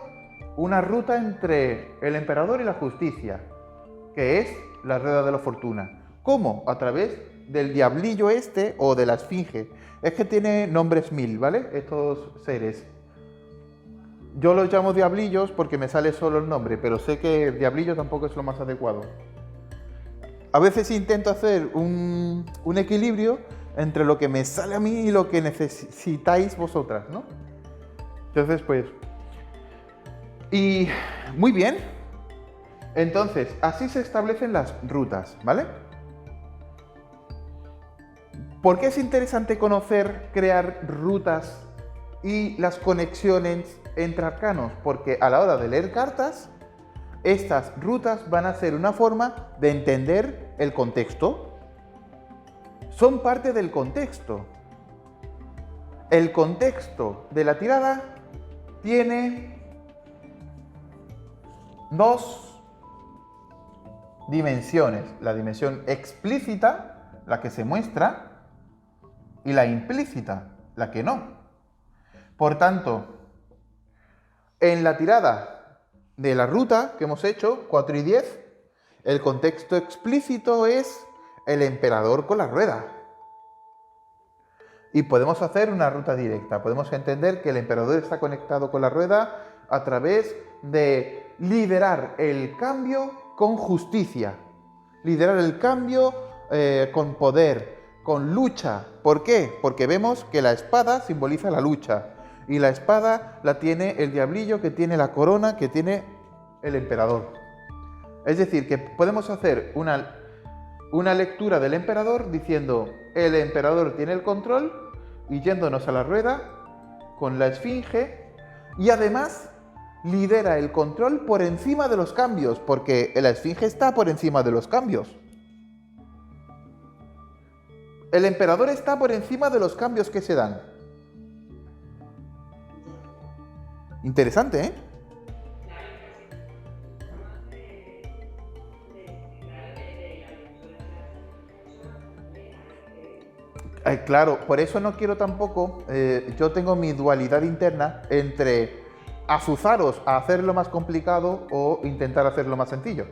Speaker 1: una ruta entre el emperador y la justicia, que es la rueda de la fortuna. ¿Cómo? A través del diablillo o de la esfinge. Es que tiene nombres 1000, ¿vale? Estos seres. Yo los llamo diablillos porque me sale solo el nombre, pero sé que diablillo tampoco es lo más adecuado. A veces intento hacer un equilibrio entre lo que me sale a mí y lo que necesitáis vosotras, ¿no? Entonces, pues... Y muy bien. Entonces, así se establecen las rutas, ¿vale? ¿Por qué es interesante crear rutas y las conexiones entre arcanos? Porque a la hora de leer cartas, estas rutas van a ser una forma de entender el contexto. Son parte del contexto. El contexto de la tirada tiene dos dimensiones. La dimensión explícita, la que se muestra, y la implícita, la que no. Por tanto, en la tirada de la ruta que hemos hecho, 4 y 10, el contexto explícito es el emperador con la rueda. Y podemos hacer una ruta directa. Podemos entender que el emperador está conectado con la rueda a través de liderar el cambio con justicia. Liderar el cambio con poder, con lucha. ¿Por qué? Porque vemos que la espada simboliza la lucha. y la espada la tiene el diablillo, que tiene la corona, que tiene el emperador. Es decir, que podemos hacer una lectura del emperador diciendo el emperador tiene el control y yéndonos a la rueda con la esfinge y además lidera el control por encima de los cambios, porque la esfinge está por encima de los cambios. El emperador está por encima de los cambios que se dan. Interesante, ¿eh? Claro, por eso no quiero tampoco, yo tengo mi dualidad interna entre azuzaros a hacerlo más complicado o intentar hacerlo más sencillo.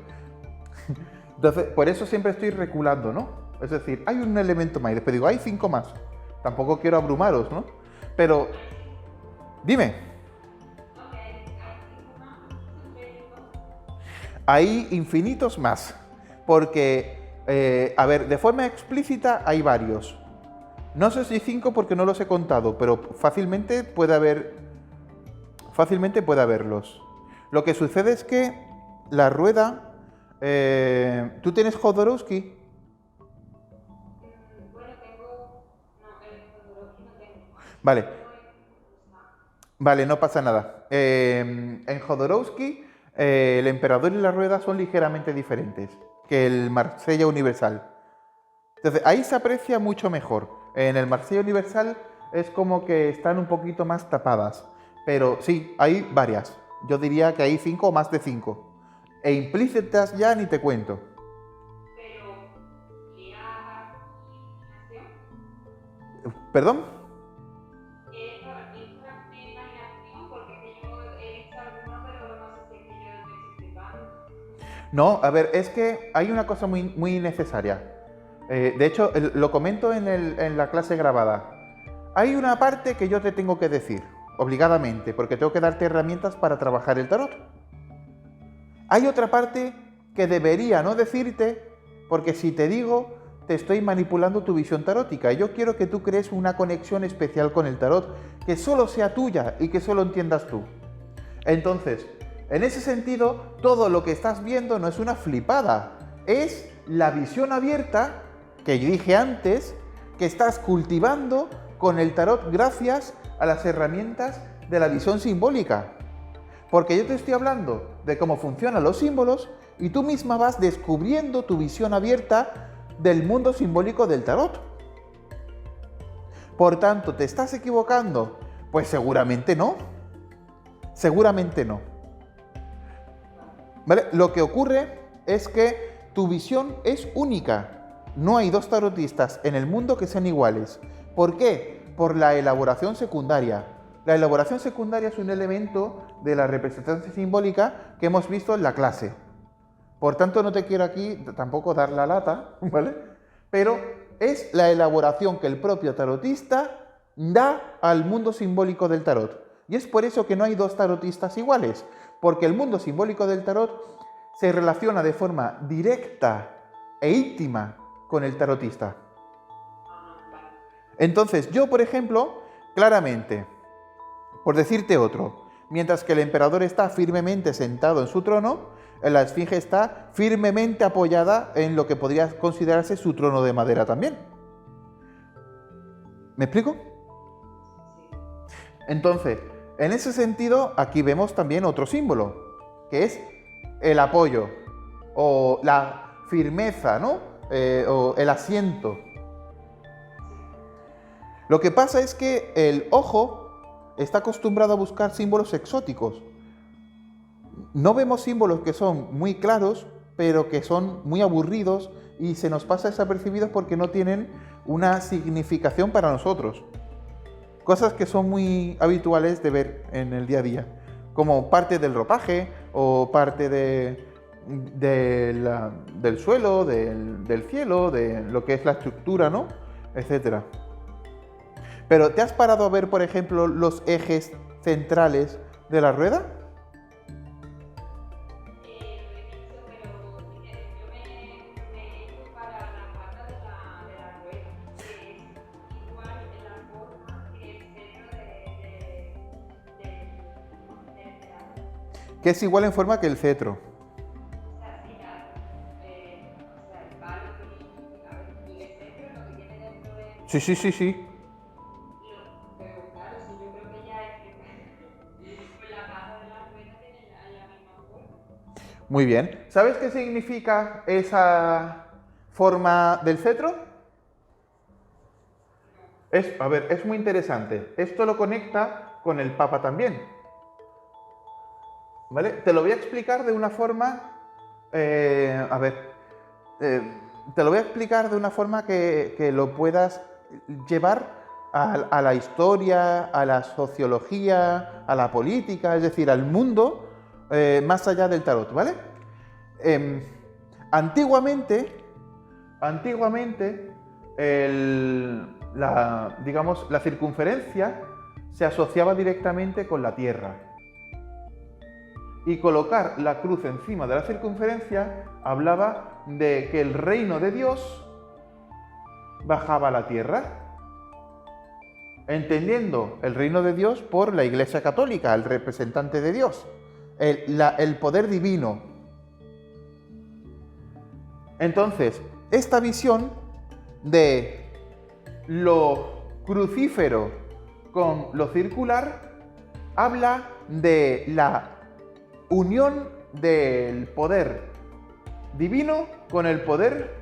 Speaker 1: Entonces, por eso siempre estoy reculando, ¿no? Es decir, hay un elemento más y después digo, hay 5 más. Tampoco quiero abrumaros, ¿no? Pero, dime. Hay infinitos más. Porque, a ver, de forma explícita hay varios. No sé si 5 porque no los he contado, pero fácilmente puede haberlos. Lo que sucede es que la rueda... ¿tú tienes Jodorowsky? Vale. Vale, no pasa nada. En Jodorowsky, el emperador y la rueda son ligeramente diferentes que el Marsella Universal. Entonces, ahí se aprecia mucho mejor. En el Marsella Universal es como que están un poquito más tapadas. Pero sí, hay varias. Yo diría que hay 5 o más de 5. E implícitas ya ni te cuento. ¿Perdón? No, a ver, es que hay una cosa muy necesaria. De hecho, lo comento en la clase grabada. Hay una parte que yo te tengo que decir, obligadamente, porque tengo que darte herramientas para trabajar el tarot. Hay otra parte que debería no decirte, porque si te digo, te estoy manipulando tu visión tarótica. Y yo quiero que tú crees una conexión especial con el tarot, que solo sea tuya y que solo entiendas tú. Entonces, en ese sentido, todo lo que estás viendo no es una flipada, es la visión abierta que yo dije antes, que estás cultivando con el tarot gracias a las herramientas de la visión simbólica. Porque yo te estoy hablando de cómo funcionan los símbolos y tú misma vas descubriendo tu visión abierta del mundo simbólico del tarot. Por tanto, ¿te estás equivocando? Pues seguramente no. Seguramente no. ¿Vale? Lo que ocurre es que tu visión es única. No hay dos tarotistas en el mundo que sean iguales. ¿Por qué? Por la elaboración secundaria. La elaboración secundaria es un elemento de la representación simbólica que hemos visto en la clase. Por tanto, no te quiero aquí tampoco dar la lata, ¿vale? Pero es la elaboración que el propio tarotista da al mundo simbólico del tarot. Y es por eso que no hay dos tarotistas iguales, porque el mundo simbólico del tarot se relaciona de forma directa e íntima con el tarotista. Entonces, yo, por ejemplo, claramente, por decirte otro, mientras que el emperador está firmemente sentado en su trono, la esfinge está firmemente apoyada en lo que podría considerarse su trono de madera también. ¿Me explico? Entonces, en ese sentido, aquí vemos también otro símbolo, que es el apoyo, o la firmeza, ¿no? O el asiento. Lo que pasa es que el ojo está acostumbrado a buscar símbolos exóticos. No vemos símbolos que son muy claros, pero que son muy aburridos y se nos pasa desapercibidos porque no tienen una significación para nosotros. Cosas que son muy habituales de ver en el día a día, como parte del ropaje o parte del suelo, del cielo, de lo que es la estructura, ¿no? Etcétera. Pero ¿te has parado a ver, por ejemplo, los ejes centrales de la rueda? que es igual en forma que el cetro.
Speaker 2: O sea, sí, claro. O sea, el palo y el centro lo que tiene dentro de...
Speaker 1: Sí, sí, sí, sí.
Speaker 2: Pero claro, si yo creo que ya es que pues la caja de la rueda tiene la misma forma.
Speaker 1: Muy bien. ¿Sabes qué significa esa forma del cetro? A ver, es muy interesante. Esto lo conecta con el Papa también. ¿Vale? Te lo voy a explicar de una forma... te lo voy a explicar de una forma que lo puedas llevar a la historia, a la sociología, a la política, es decir, al mundo más allá del tarot, ¿vale? Antiguamente, digamos, la circunferencia se asociaba directamente con la Tierra. Y colocar la cruz encima de la circunferencia hablaba de que el reino de Dios bajaba a la Tierra, entendiendo el reino de Dios por la Iglesia Católica, el representante de Dios, el poder divino. Entonces, esta visión de lo crucífero con lo circular habla de la unión del poder divino con el poder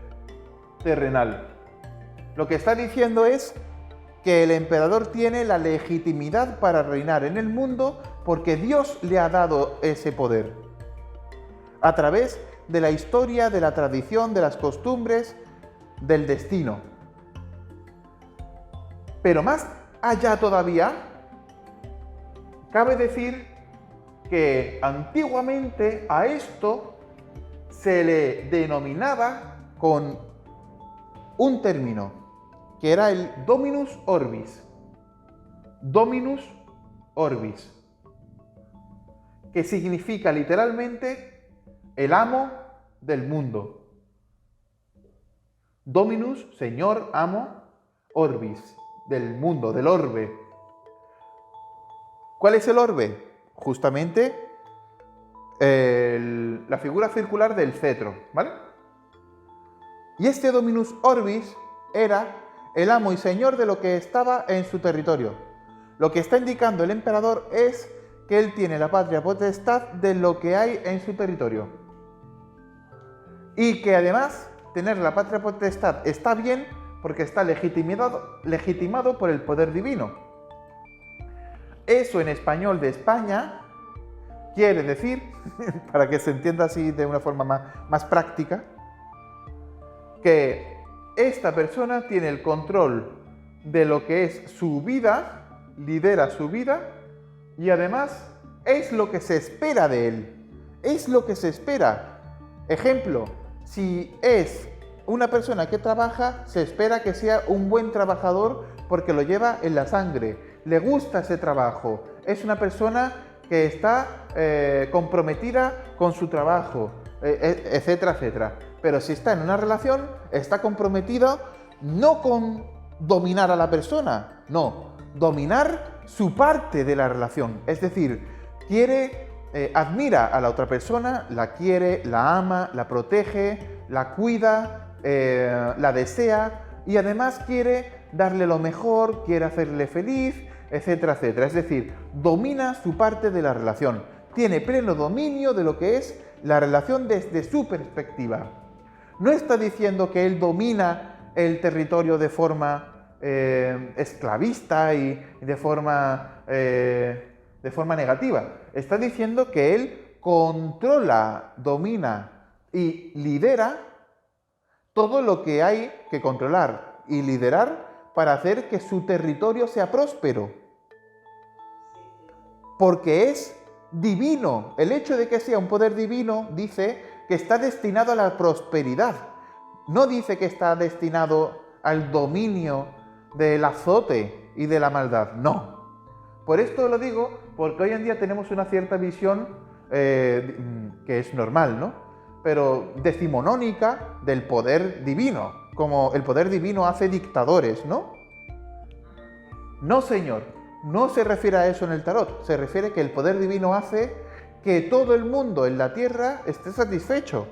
Speaker 1: terrenal. Lo que está diciendo es que el emperador tiene la legitimidad para reinar en el mundo porque Dios le ha dado ese poder. A través de la historia, de la tradición, de las costumbres, del destino. Pero más allá todavía, cabe decir que antiguamente a esto se le denominaba con un término, que era el Dominus Orbis. Dominus Orbis, que significa literalmente el amo del mundo. Dominus, Señor, amo, Orbis, del mundo, del orbe. ¿Cuál es el orbe? Justamente la figura circular del cetro, ¿vale? Y este Dominus Orbis era el amo y señor de lo que estaba en su territorio. Lo que está indicando el emperador es que él tiene la patria potestad de lo que hay en su territorio. Y que además tener la patria potestad está bien porque está legitimado por el poder divino. Eso en español de España quiere decir, para que se entienda así de una forma más práctica, que esta persona tiene el control de lo que es su vida, lidera su vida y además es lo que se espera de él. Es lo que se espera. Ejemplo, si es una persona que trabaja, se espera que sea un buen trabajador porque lo lleva en la sangre, le gusta ese trabajo, es una persona que está comprometida con su trabajo, etcétera, etcétera. Pero si está en una relación, está comprometido no con dominar a la persona, no, dominar su parte de la relación. Es decir, admira a la otra persona, la quiere, la ama, la protege, la cuida, la desea y además quiere darle lo mejor, quiere hacerle feliz, etcétera, etcétera. Es decir, domina su parte de la relación. Tiene pleno dominio de lo que es la relación desde su perspectiva. No está diciendo que él domina el territorio de forma esclavista y de forma negativa. Está diciendo que él controla, domina y lidera todo lo que hay que controlar y liderar para hacer que su territorio sea próspero. Porque es divino. El hecho de que sea un poder divino dice que está destinado a la prosperidad. No dice que está destinado al dominio del azote y de la maldad. No. Por esto lo digo porque hoy en día tenemos una cierta visión que es normal, ¿no? Pero decimonónica del poder divino. Como el poder divino hace dictadores, ¿no? No, señor. No se refiere a eso en el tarot. Se refiere que el poder divino hace que todo el mundo en la tierra esté satisfecho.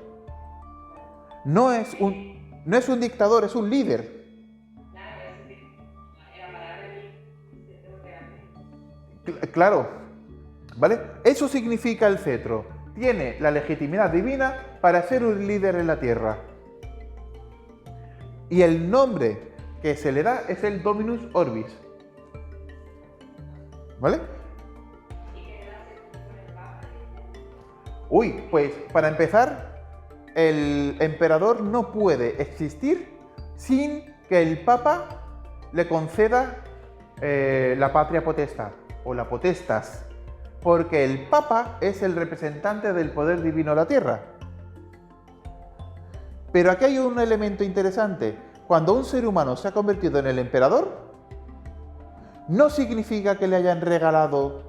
Speaker 1: No es un dictador, es un líder. Claro, ¿vale? Eso significa el cetro. Tiene la legitimidad divina para ser un líder en la tierra. Y el nombre que se le da es el Dominus Orbis. ¿Vale? Uy, pues para empezar, el emperador no puede existir sin que el Papa le conceda la patria potestad o la potestas, porque el Papa es el representante del poder divino en la tierra. Pero aquí hay un elemento interesante. Cuando un ser humano se ha convertido en el emperador, no significa que le hayan regalado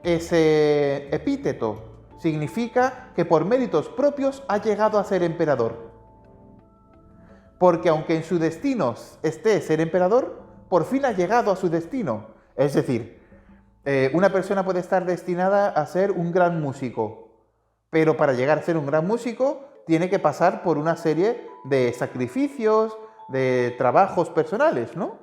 Speaker 1: ese epíteto. Significa que por méritos propios ha llegado a ser emperador. Porque aunque en su destino esté ser emperador, por fin ha llegado a su destino. Es decir, una persona puede estar destinada a ser un gran músico, pero para llegar a ser un gran músico tiene que pasar por una serie de sacrificios, de trabajos personales, ¿no?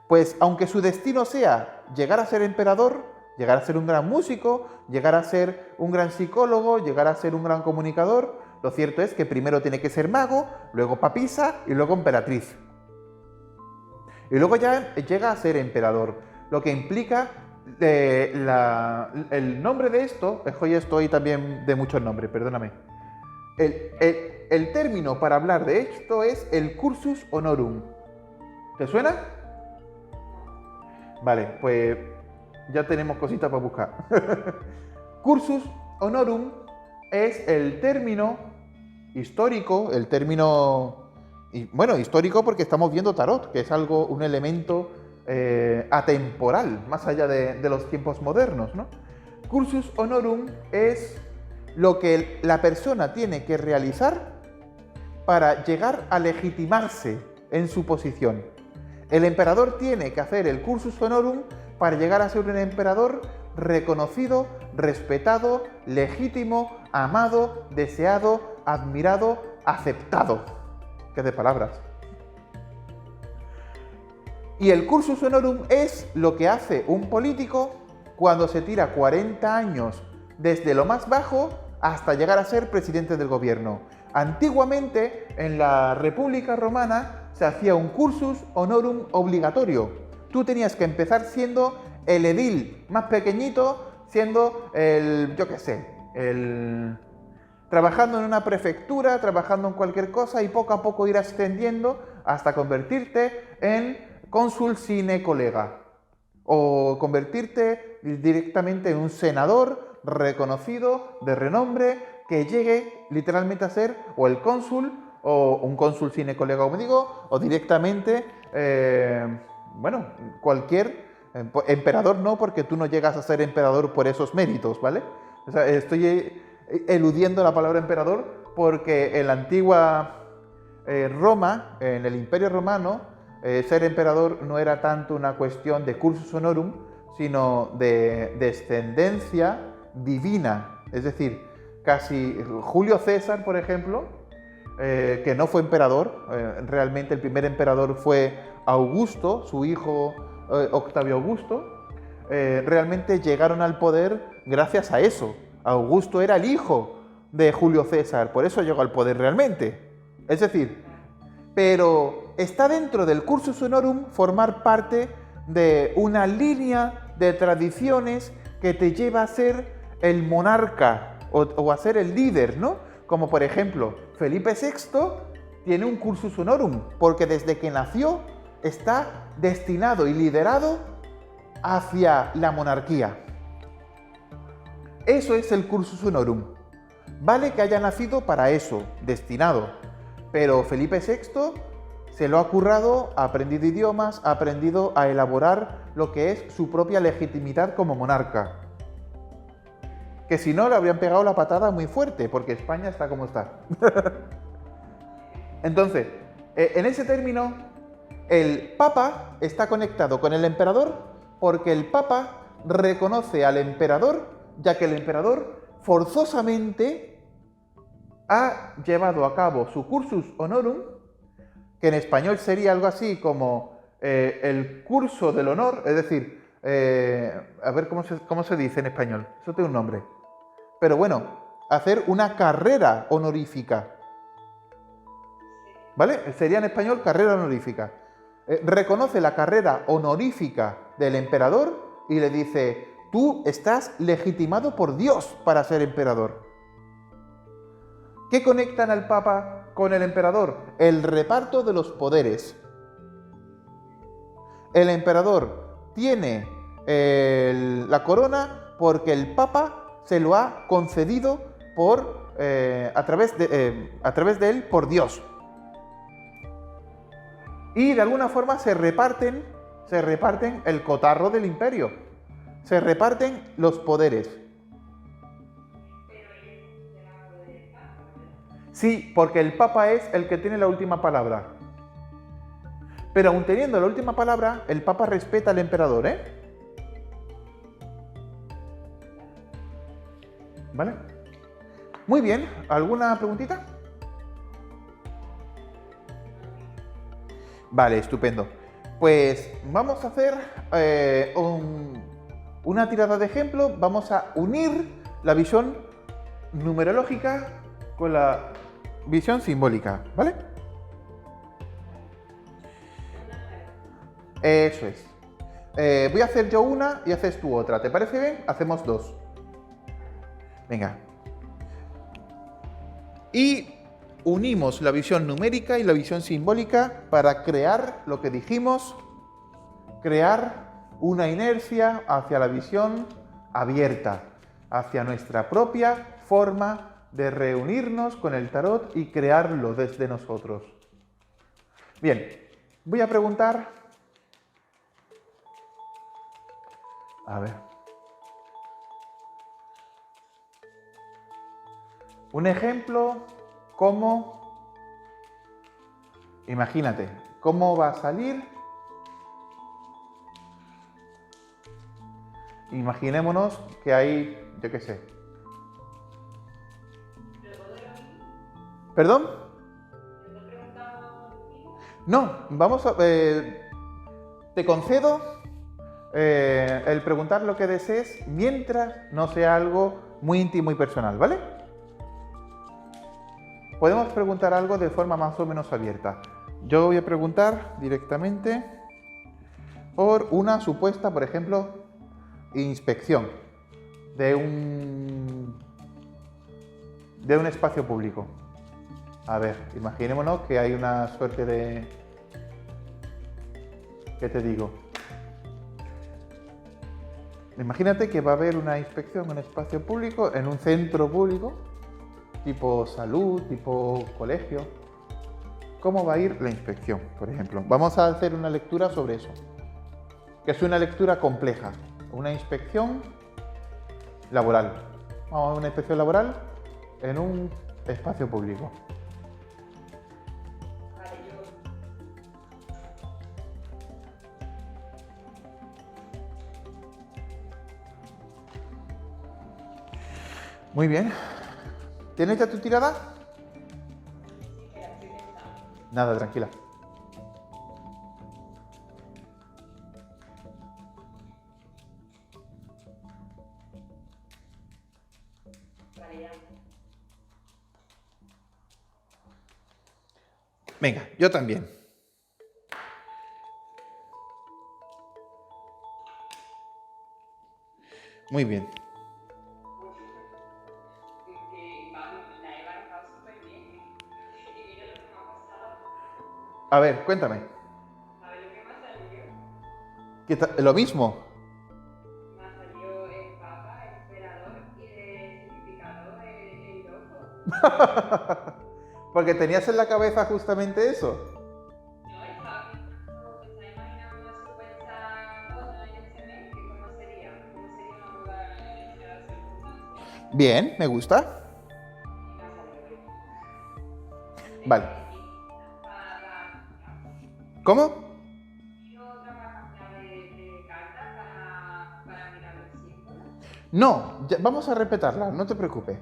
Speaker 1: Pues aunque su destino sea llegar a ser emperador, llegar a ser un gran músico, llegar a ser un gran psicólogo, llegar a ser un gran comunicador, lo cierto es que primero tiene que ser mago, luego papisa y luego emperatriz. Y luego ya llega a ser emperador, lo que implica el nombre de esto, hoy estoy también de muchos nombres, perdóname. El término para hablar de esto es el cursus honorum. ¿Te suena? Vale, pues ya tenemos cositas para buscar. Cursus honorum es el término histórico, histórico porque estamos viendo tarot, que es un elemento atemporal, más allá de los tiempos modernos, ¿no? Cursus honorum es lo que la persona tiene que realizar para llegar a legitimarse en su posición. El emperador tiene que hacer el cursus honorum para llegar a ser un emperador reconocido, respetado, legítimo, amado, deseado, admirado, aceptado. ¿Qué de palabras? Y el cursus honorum es lo que hace un político cuando se tira 40 años desde lo más bajo hasta llegar a ser presidente del gobierno. Antiguamente, en la República Romana, se hacía un cursus honorum obligatorio. Tú tenías que empezar siendo el edil más pequeñito, siendo trabajando en una prefectura, trabajando en cualquier cosa y poco a poco ir ascendiendo hasta convertirte en cónsul sine collega o convertirte directamente en un senador reconocido, de renombre, que llegue literalmente a ser o el cónsul o un cónsul sine collega, como digo, o directamente, cualquier emperador no, porque tú no llegas a ser emperador por esos méritos, ¿vale? O sea, estoy eludiendo la palabra emperador porque en la antigua Roma, en el Imperio Romano, ser emperador no era tanto una cuestión de cursus honorum, sino de descendencia divina. Es decir, casi Julio César, por ejemplo, que no fue emperador, realmente el primer emperador fue Augusto, su hijo Octavio Augusto, realmente llegaron al poder gracias a eso. Augusto era el hijo de Julio César, por eso llegó al poder realmente. Es decir, pero está dentro del cursus honorum formar parte de una línea de tradiciones que te lleva a ser el monarca o a ser el líder, ¿no? Como por ejemplo, Felipe VI tiene un cursus honorum, porque desde que nació está destinado y liderado hacia la monarquía. Eso es el cursus honorum. Vale que haya nacido para eso, destinado, pero Felipe VI se lo ha currado, ha aprendido idiomas, ha aprendido a elaborar lo que es su propia legitimidad como monarca. Que si no, le habrían pegado la patada muy fuerte, porque España está como está. Entonces, en ese término, el Papa está conectado con el emperador porque el Papa reconoce al emperador ya que el emperador forzosamente ha llevado a cabo su cursus honorum, que en español sería algo así como el curso del honor, es decir, a ver cómo se dice en español, eso tiene un nombre. Pero bueno, hacer una carrera honorífica, ¿vale? Sería en español carrera honorífica. Reconoce la carrera honorífica del emperador y le dice, tú estás legitimado por Dios para ser emperador. ¿Qué conectan al Papa con el emperador? El reparto de los poderes. El emperador tiene la corona porque el Papa se lo ha concedido a través de él por Dios. Y de alguna forma se reparten el cotarro del imperio. Se reparten los poderes. Sí, porque el Papa es el que tiene la última palabra. Pero aun teniendo la última palabra, el Papa respeta al emperador, ¿eh? ¿Vale? Muy bien, ¿alguna preguntita? Vale, estupendo. Pues vamos a hacer una tirada de ejemplo. Vamos a unir la visión numerológica con la visión simbólica, ¿vale? Eso es. Voy a hacer yo una y haces tú otra. ¿Te parece bien? Hacemos dos. Venga. Y unimos la visión numérica y la visión simbólica para crear lo que dijimos, crear una inercia hacia la visión abierta, hacia nuestra propia forma de reunirnos con el tarot y crearlo desde nosotros. Bien, voy a preguntar. A ver. Un ejemplo, imagínate, cómo va a salir. Imaginémonos que hay, yo qué sé. ¿Perdón? No, vamos a... te concedo el preguntar lo que desees mientras no sea algo muy íntimo y personal, ¿vale? Podemos preguntar algo de forma más o menos abierta. Yo voy a preguntar directamente por una supuesta, por ejemplo, inspección de un espacio público. A ver, imaginémonos que hay una suerte de... ¿Qué te digo? Imagínate que va a haber una inspección en un espacio público, en un centro público, tipo salud, tipo colegio. ¿Cómo va a ir la inspección, por ejemplo? Vamos a hacer una lectura sobre eso, que es una lectura compleja. Una inspección laboral. Vamos a ver una inspección laboral en un espacio público. Muy bien. ¿Tienes ya tu tirada? Nada, tranquila. Venga, yo también. Muy bien. A ver, cuéntame.
Speaker 2: ¿Sabes lo que me ha salido?
Speaker 1: ¿Lo mismo?
Speaker 2: Me ha salido el Papa, el emperador y de significado el loco.
Speaker 1: Porque tenías en la cabeza justamente eso.
Speaker 2: No, estaba imaginando una supuesta boda en ese mes, que ¿cómo sería? ¿Cómo sería una boda en esas circunstancias?
Speaker 1: Bien, me gusta.
Speaker 2: Y me ha salido eso.
Speaker 1: Vale. ¿Cómo?
Speaker 2: ¿Y otra para cambiar de carta para mirar los símbolos?
Speaker 1: No, vamos a repetirla, no te preocupes.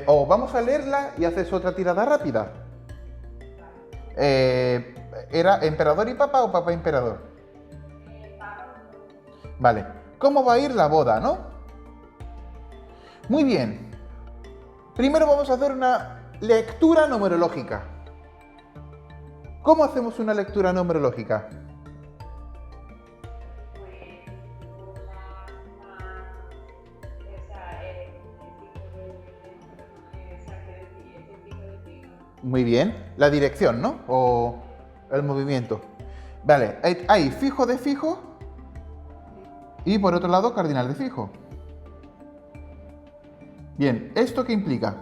Speaker 1: O vamos a leerla y haces otra tirada rápida. ¿Era emperador y papa o papa y emperador? Vale. ¿Cómo va a ir la boda, no? Muy bien. Primero vamos a hacer una lectura numerológica. ¿Cómo hacemos una lectura numerológica? Muy bien. La dirección, ¿no? O el movimiento. Vale, hay fijo de fijo y por otro lado cardinal de fijo. Bien, ¿esto qué implica?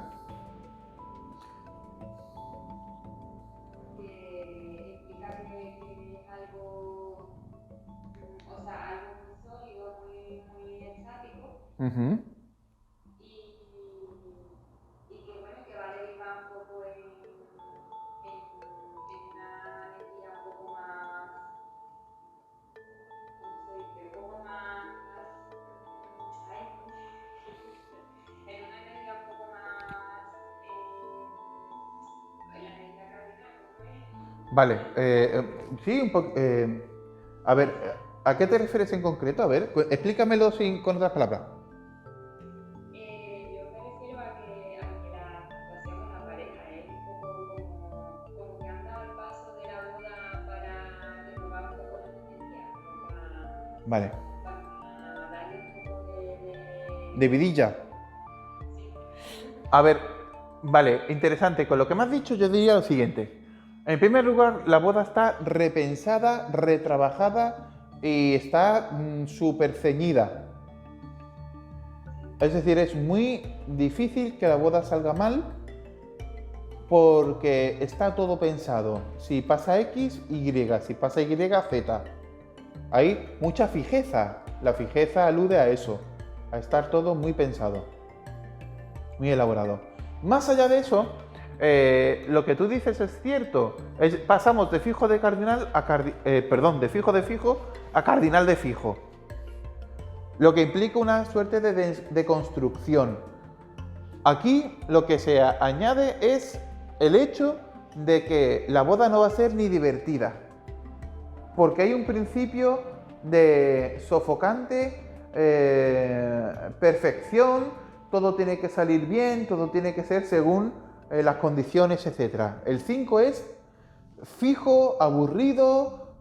Speaker 2: Implica que es algo, o sea, algo muy sólido, muy estático.
Speaker 1: Uh-huh.
Speaker 2: Y que bueno, que va a derivar un poco en una energía un poco más, ¿cómo se dice? Un poco más, ay, en una energía un poco más, en la energía cardinal, ¿cómo es?
Speaker 1: Vale, sí, un poco. A ver, ¿a qué te refieres en concreto? A ver, explícamelo con otras palabras.
Speaker 2: Yo me refiero a que la situación con la pareja es un poco como que han dado el paso de la boda para renovar un poco la energía, como
Speaker 1: Vale,
Speaker 2: para darle un poco de...
Speaker 1: de vidilla.
Speaker 2: Sí.
Speaker 1: A ver, vale, interesante. Con lo que me has dicho, yo diría lo siguiente. En primer lugar, la boda está repensada, retrabajada y está súper ceñida. Es decir, es muy difícil que la boda salga mal porque está todo pensado. Si pasa X, Y. Si pasa Y, Z. Hay mucha fijeza. La fijeza alude a eso, a estar todo muy pensado, muy elaborado. Más allá de eso, lo que tú dices es cierto. Pasamos de fijo de cardinal a de fijo de fijo a cardinal de fijo. Lo que implica una suerte de construcción. Aquí lo que se añade es el hecho de que la boda no va a ser ni divertida. Porque hay un principio de sofocante perfección, todo tiene que salir bien, todo tiene que ser según las condiciones, etc. El 5 es fijo, aburrido,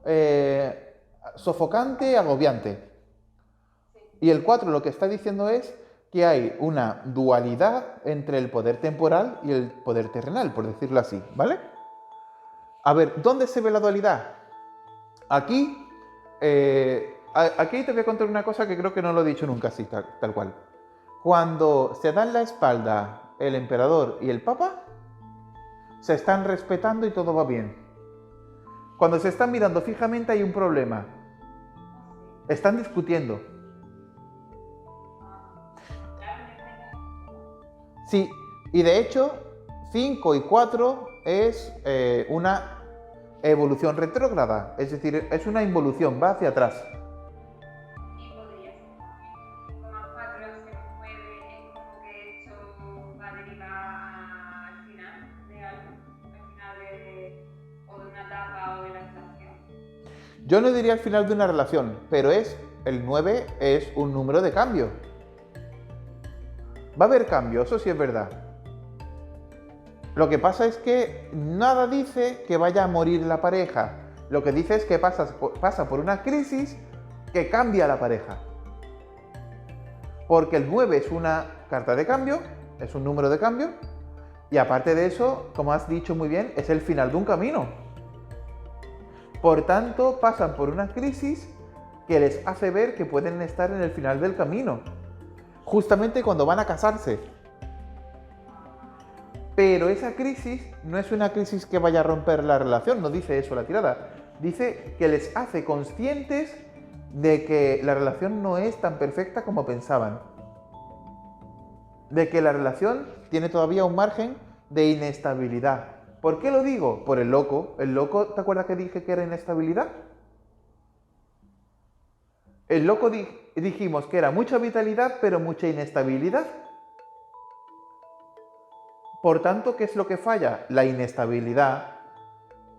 Speaker 1: sofocante, agobiante. Y el 4 lo que está diciendo es que hay una dualidad entre el poder temporal y el poder terrenal, por decirlo así, ¿vale? A ver, ¿dónde se ve la dualidad? Aquí, aquí te voy a contar una cosa que creo que no lo he dicho nunca así, tal cual. Cuando se dan la espalda el emperador y el papa, se están respetando y todo va bien. Cuando se están mirando fijamente hay un problema. Están discutiendo. Sí, y de hecho, 5 y 4 es una evolución retrógrada, es decir, es una involución, va hacia atrás.
Speaker 2: Y podría ser también, como 4 se mueve, es como que esto va a derivar al final de algo, al final o de una etapa o de la estación.
Speaker 1: Yo no diría al final de una relación, pero el 9 es un número de cambio. Va a haber cambio, eso sí es verdad. Lo que pasa es que nada dice que vaya a morir la pareja. Lo que dice es que pasa por una crisis que cambia la pareja. Porque el 9 es una carta de cambio, es un número de cambio, y aparte de eso, como has dicho muy bien, es el final de un camino. Por tanto, pasan por una crisis que les hace ver que pueden estar en el final del camino, justamente cuando van a casarse. Pero esa crisis no es una crisis que vaya a romper la relación, no dice eso la tirada. Dice que les hace conscientes de que la relación no es tan perfecta como pensaban. De que la relación tiene todavía un margen de inestabilidad. ¿Por qué lo digo? Por el loco. ¿El loco, te acuerdas que dije que era inestabilidad? El loco dijimos que era mucha vitalidad, pero mucha inestabilidad. Por tanto, ¿qué es lo que falla? La inestabilidad.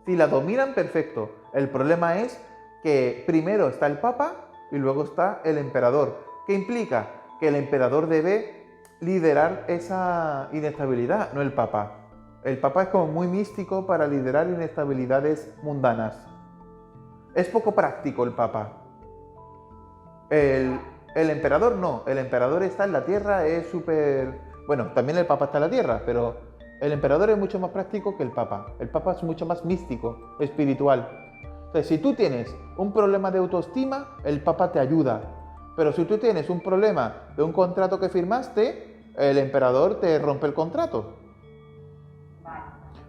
Speaker 1: Si la dominan, perfecto. El problema es que primero está el Papa y luego está el emperador. ¿Qué implica? Que el emperador debe liderar esa inestabilidad, no el Papa. El Papa es como muy místico para liderar inestabilidades mundanas. Es poco práctico el Papa. El emperador no. El emperador está en la tierra, es súper... Bueno, también el Papa está en la tierra, pero el emperador es mucho más práctico que el Papa. El Papa es mucho más místico, espiritual. Entonces, si tú tienes un problema de autoestima, el Papa te ayuda. Pero si tú tienes un problema de un contrato que firmaste, el emperador te rompe el contrato.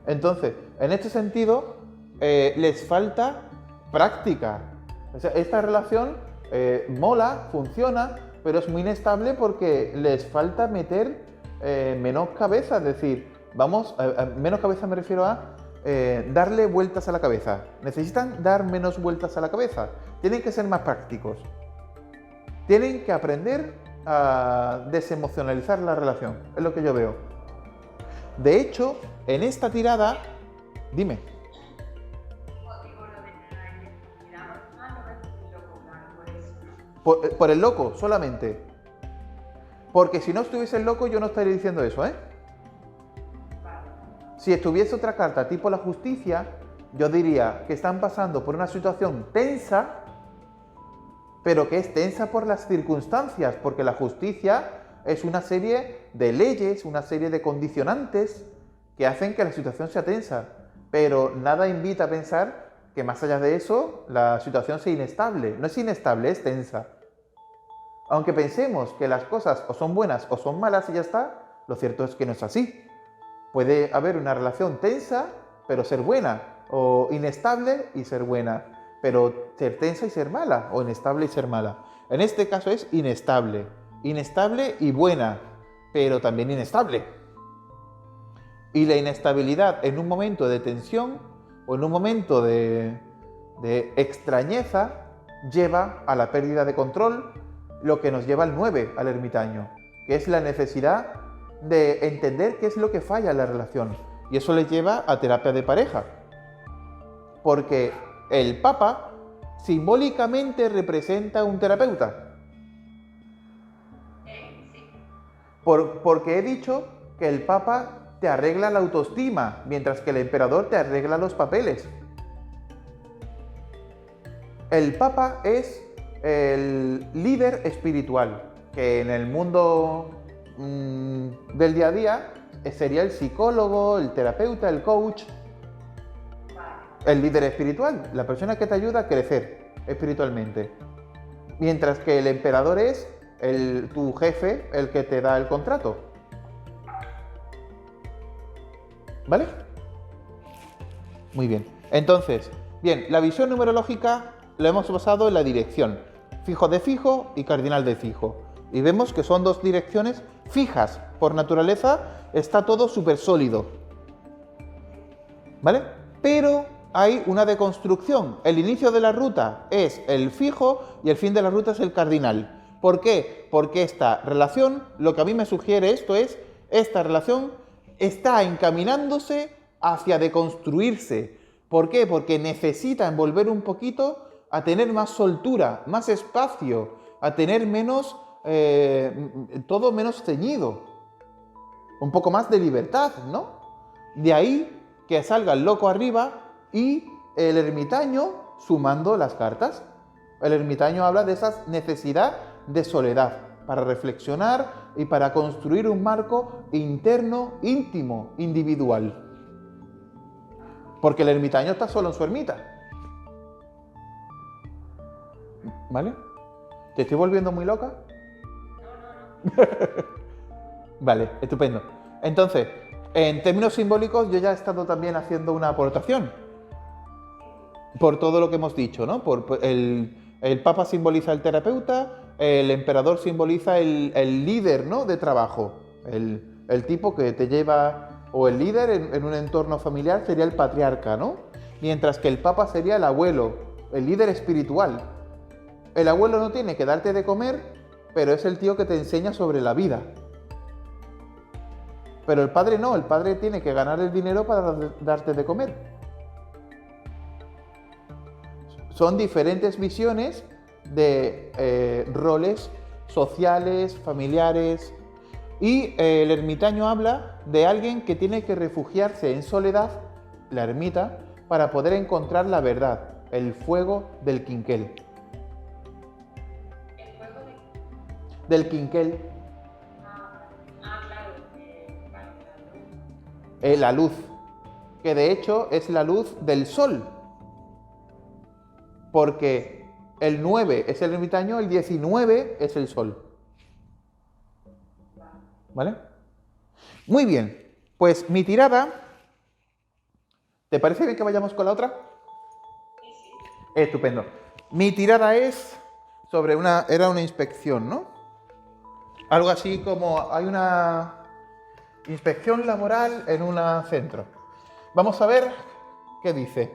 Speaker 1: Entonces, en este sentido, les falta práctica. O sea, esta relación mola, funciona, pero es muy inestable porque les falta meter menos cabeza. Es decir, menos cabeza me refiero a darle vueltas a la cabeza. Necesitan dar menos vueltas a la cabeza. Tienen que ser más prácticos. Tienen que aprender a desemocionalizar la relación. Es lo que yo veo. De hecho, en esta tirada... Dime. Por el loco, solamente. Porque si no estuviese el loco, yo no estaría diciendo eso, ¿eh? Si estuviese otra carta tipo la justicia, yo diría que están pasando por una situación tensa, pero que es tensa por las circunstancias, porque la justicia es una serie de leyes, una serie de condicionantes que hacen que la situación sea tensa. Pero nada invita a pensar que más allá de eso, la situación sea inestable. No es inestable, es tensa. Aunque pensemos que las cosas o son buenas o son malas y ya está, lo cierto es que no es así. Puede haber una relación tensa, pero ser buena, o inestable y ser buena, pero ser tensa y ser mala, o inestable y ser mala. En este caso es inestable. Inestable y buena, pero también inestable. Y la inestabilidad en un momento de tensión o en un momento de extrañeza lleva a la pérdida de control, lo que nos lleva al 9, al ermitaño, que es la necesidad de entender qué es lo que falla en la relación. Y eso les lleva a terapia de pareja. Porque el Papa simbólicamente representa un terapeuta. Porque he dicho que el Papa te arregla la autoestima, mientras que el emperador te arregla los papeles. El Papa es el líder espiritual, que en el mundo del día a día sería el psicólogo, el terapeuta, el coach, el líder espiritual, la persona que te ayuda a crecer espiritualmente. Mientras que el emperador es tu jefe, el que te da el contrato. ¿Vale? Muy bien. Entonces, bien, la visión numerológica la hemos basado en la dirección. Fijo de fijo y cardinal de fijo. Y vemos que son dos direcciones fijas. Por naturaleza está todo súper sólido. ¿Vale? Pero hay una deconstrucción. El inicio de la ruta es el fijo y el fin de la ruta es el cardinal. ¿Por qué? Porque esta relación, lo que a mí me sugiere esto es, esta relación está encaminándose hacia deconstruirse. ¿Por qué? Porque necesita envolver un poquito a tener más soltura, más espacio, a tener menos, todo menos ceñido. Un poco más de libertad, ¿no? De ahí que salga el loco arriba y el ermitaño sumando las cartas. El ermitaño habla de esa necesidad de soledad para reflexionar y para construir un marco interno, íntimo, individual. Porque el ermitaño está solo en su ermita. ¿Vale? ¿Te estoy volviendo muy loca? No. Vale, estupendo. Entonces, en términos simbólicos, yo ya he estado también haciendo una aportación. Por todo lo que hemos dicho, ¿no? El Papa simboliza el terapeuta, el emperador simboliza el líder, ¿no? De trabajo. El tipo que te lleva, o el líder en un entorno familiar sería el patriarca, ¿no? Mientras que el Papa sería el abuelo, el líder espiritual. El abuelo no tiene que darte de comer, pero es el tío que te enseña sobre la vida. Pero el padre no, el padre tiene que ganar el dinero para darte de comer. Son diferentes visiones de roles sociales, familiares. Y el ermitaño habla de alguien que tiene que refugiarse en soledad, la ermita, para poder encontrar la verdad, el fuego del quinquel.
Speaker 2: ¿El fuego de...?
Speaker 1: Del quinquel,
Speaker 2: Claro,
Speaker 1: la luz, que de hecho es la luz del sol, porque el 9 es el ermitaño, el 19 es el sol. ¿Vale? Muy bien, pues mi tirada... ¿Te parece bien que vayamos con la otra?
Speaker 2: Sí, sí.
Speaker 1: Estupendo. Mi tirada es sobre era una inspección, ¿no? Algo así como hay una inspección laboral en un centro. Vamos a ver qué dice.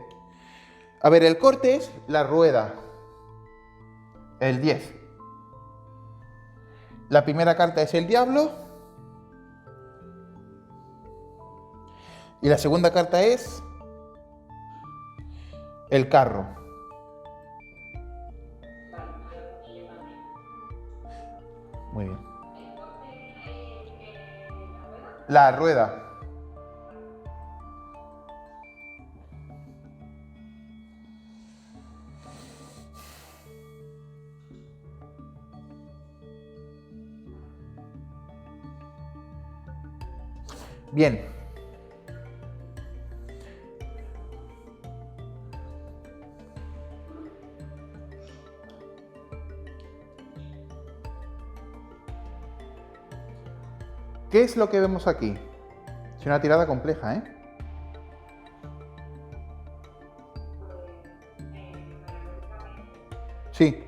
Speaker 1: A ver, el corte es la rueda, el 10. La primera carta es el diablo. Y la segunda carta es el carro. Muy bien. La rueda. Bien. ¿Qué es lo que vemos aquí? Es una tirada compleja, ¿eh? Sí.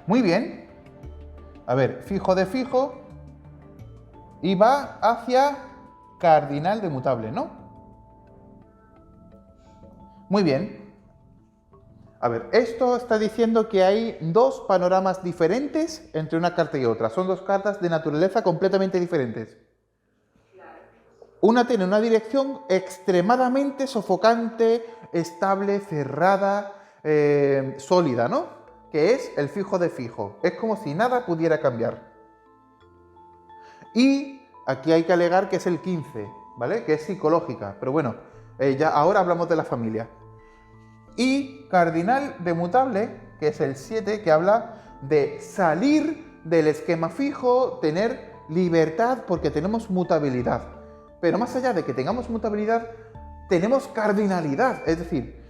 Speaker 1: Muy bien. A ver, fijo de fijo. Y va hacia cardinal de mutable, ¿no? Muy bien. A ver, esto está diciendo que hay dos panoramas diferentes entre una carta y otra. Son dos cartas de naturaleza completamente diferentes. Una tiene una dirección extremadamente sofocante, estable, cerrada, sólida, ¿no? Que es el fijo de fijo. Es como si nada pudiera cambiar. Y aquí hay que alegar que es el 15, ¿vale? Que es psicológica. Pero bueno, ya ahora hablamos de la familia. Y cardinal de mutable, que es el 7, que habla de salir del esquema fijo, tener libertad porque tenemos mutabilidad. Pero más allá de que tengamos mutabilidad, tenemos cardinalidad. Es decir,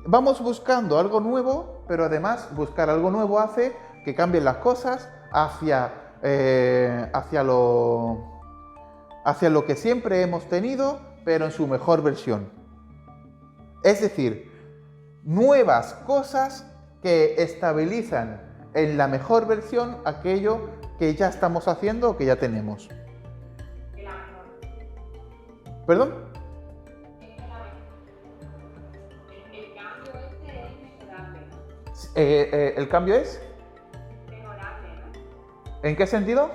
Speaker 1: vamos buscando algo nuevo, pero además buscar algo nuevo hace que cambien las cosas hacia lo que siempre hemos tenido, pero en su mejor versión. Es decir, nuevas cosas que estabilizan en la mejor versión aquello que ya estamos haciendo o que ya tenemos.
Speaker 2: El amor.
Speaker 1: ¿Perdón?
Speaker 2: El cambio este es mejorable, ¿no?
Speaker 1: ¿El cambio es?
Speaker 2: Mejorable, ¿no?
Speaker 1: ¿En qué sentido?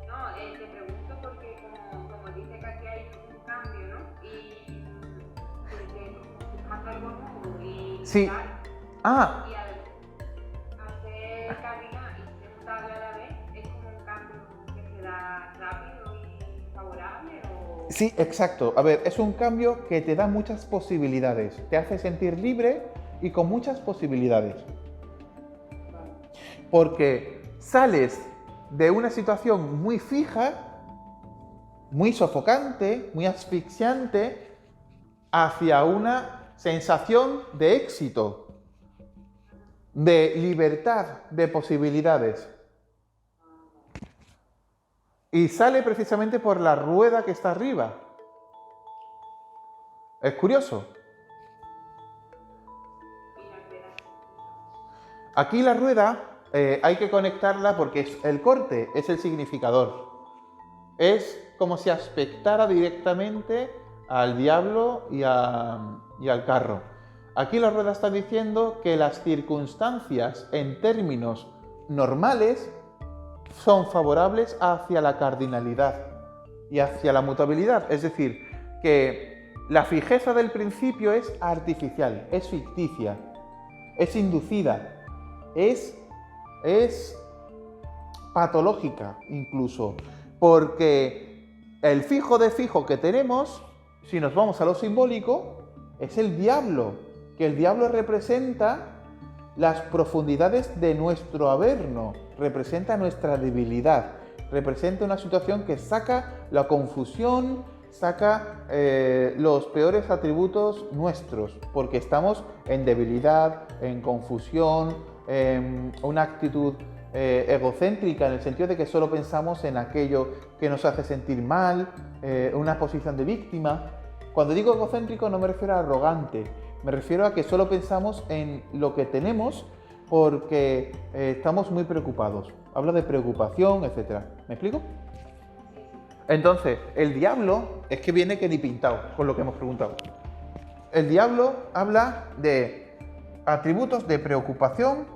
Speaker 2: No, te pregunto porque como dice que aquí hay un cambio, ¿no? Y que buscando algo nuevo y
Speaker 1: Sí.
Speaker 2: tal,
Speaker 1: Ah,
Speaker 2: y al hacer caminar y ser mutable a la vez, es como un cambio que se da rápido y favorable o...
Speaker 1: sí, exacto. A ver, es un cambio que te da muchas posibilidades. Te hace sentir libre y con muchas posibilidades. Porque sales de una situación muy fija, muy sofocante, muy asfixiante, hacia una sensación de éxito, de libertad, de posibilidades. Y sale precisamente por la rueda que está arriba. Es curioso. Aquí la rueda hay que conectarla porque el corte es el significador. Es como si aspectara directamente al diablo y al carro. Aquí la rueda está diciendo que las circunstancias en términos normales son favorables hacia la cardinalidad y hacia la mutabilidad. Es decir, que la fijeza del principio es artificial, es ficticia, es inducida, es patológica incluso, porque el fijo de fijo que tenemos, si nos vamos a lo simbólico, es el diablo, que el diablo representa las profundidades de nuestro averno, representa nuestra debilidad, representa una situación que saca la confusión, saca los peores atributos nuestros, porque estamos en debilidad, en confusión, en una actitud egocéntrica, en el sentido de que solo pensamos en aquello que nos hace sentir mal, una posición de víctima. Cuando digo egocéntrico no me refiero a arrogante, me refiero a que solo pensamos en lo que tenemos porque estamos muy preocupados. Hablo de preocupación, etc. ¿Me explico? Entonces, el diablo es que viene que ni pintado con lo que hemos preguntado. El diablo habla de atributos de preocupación,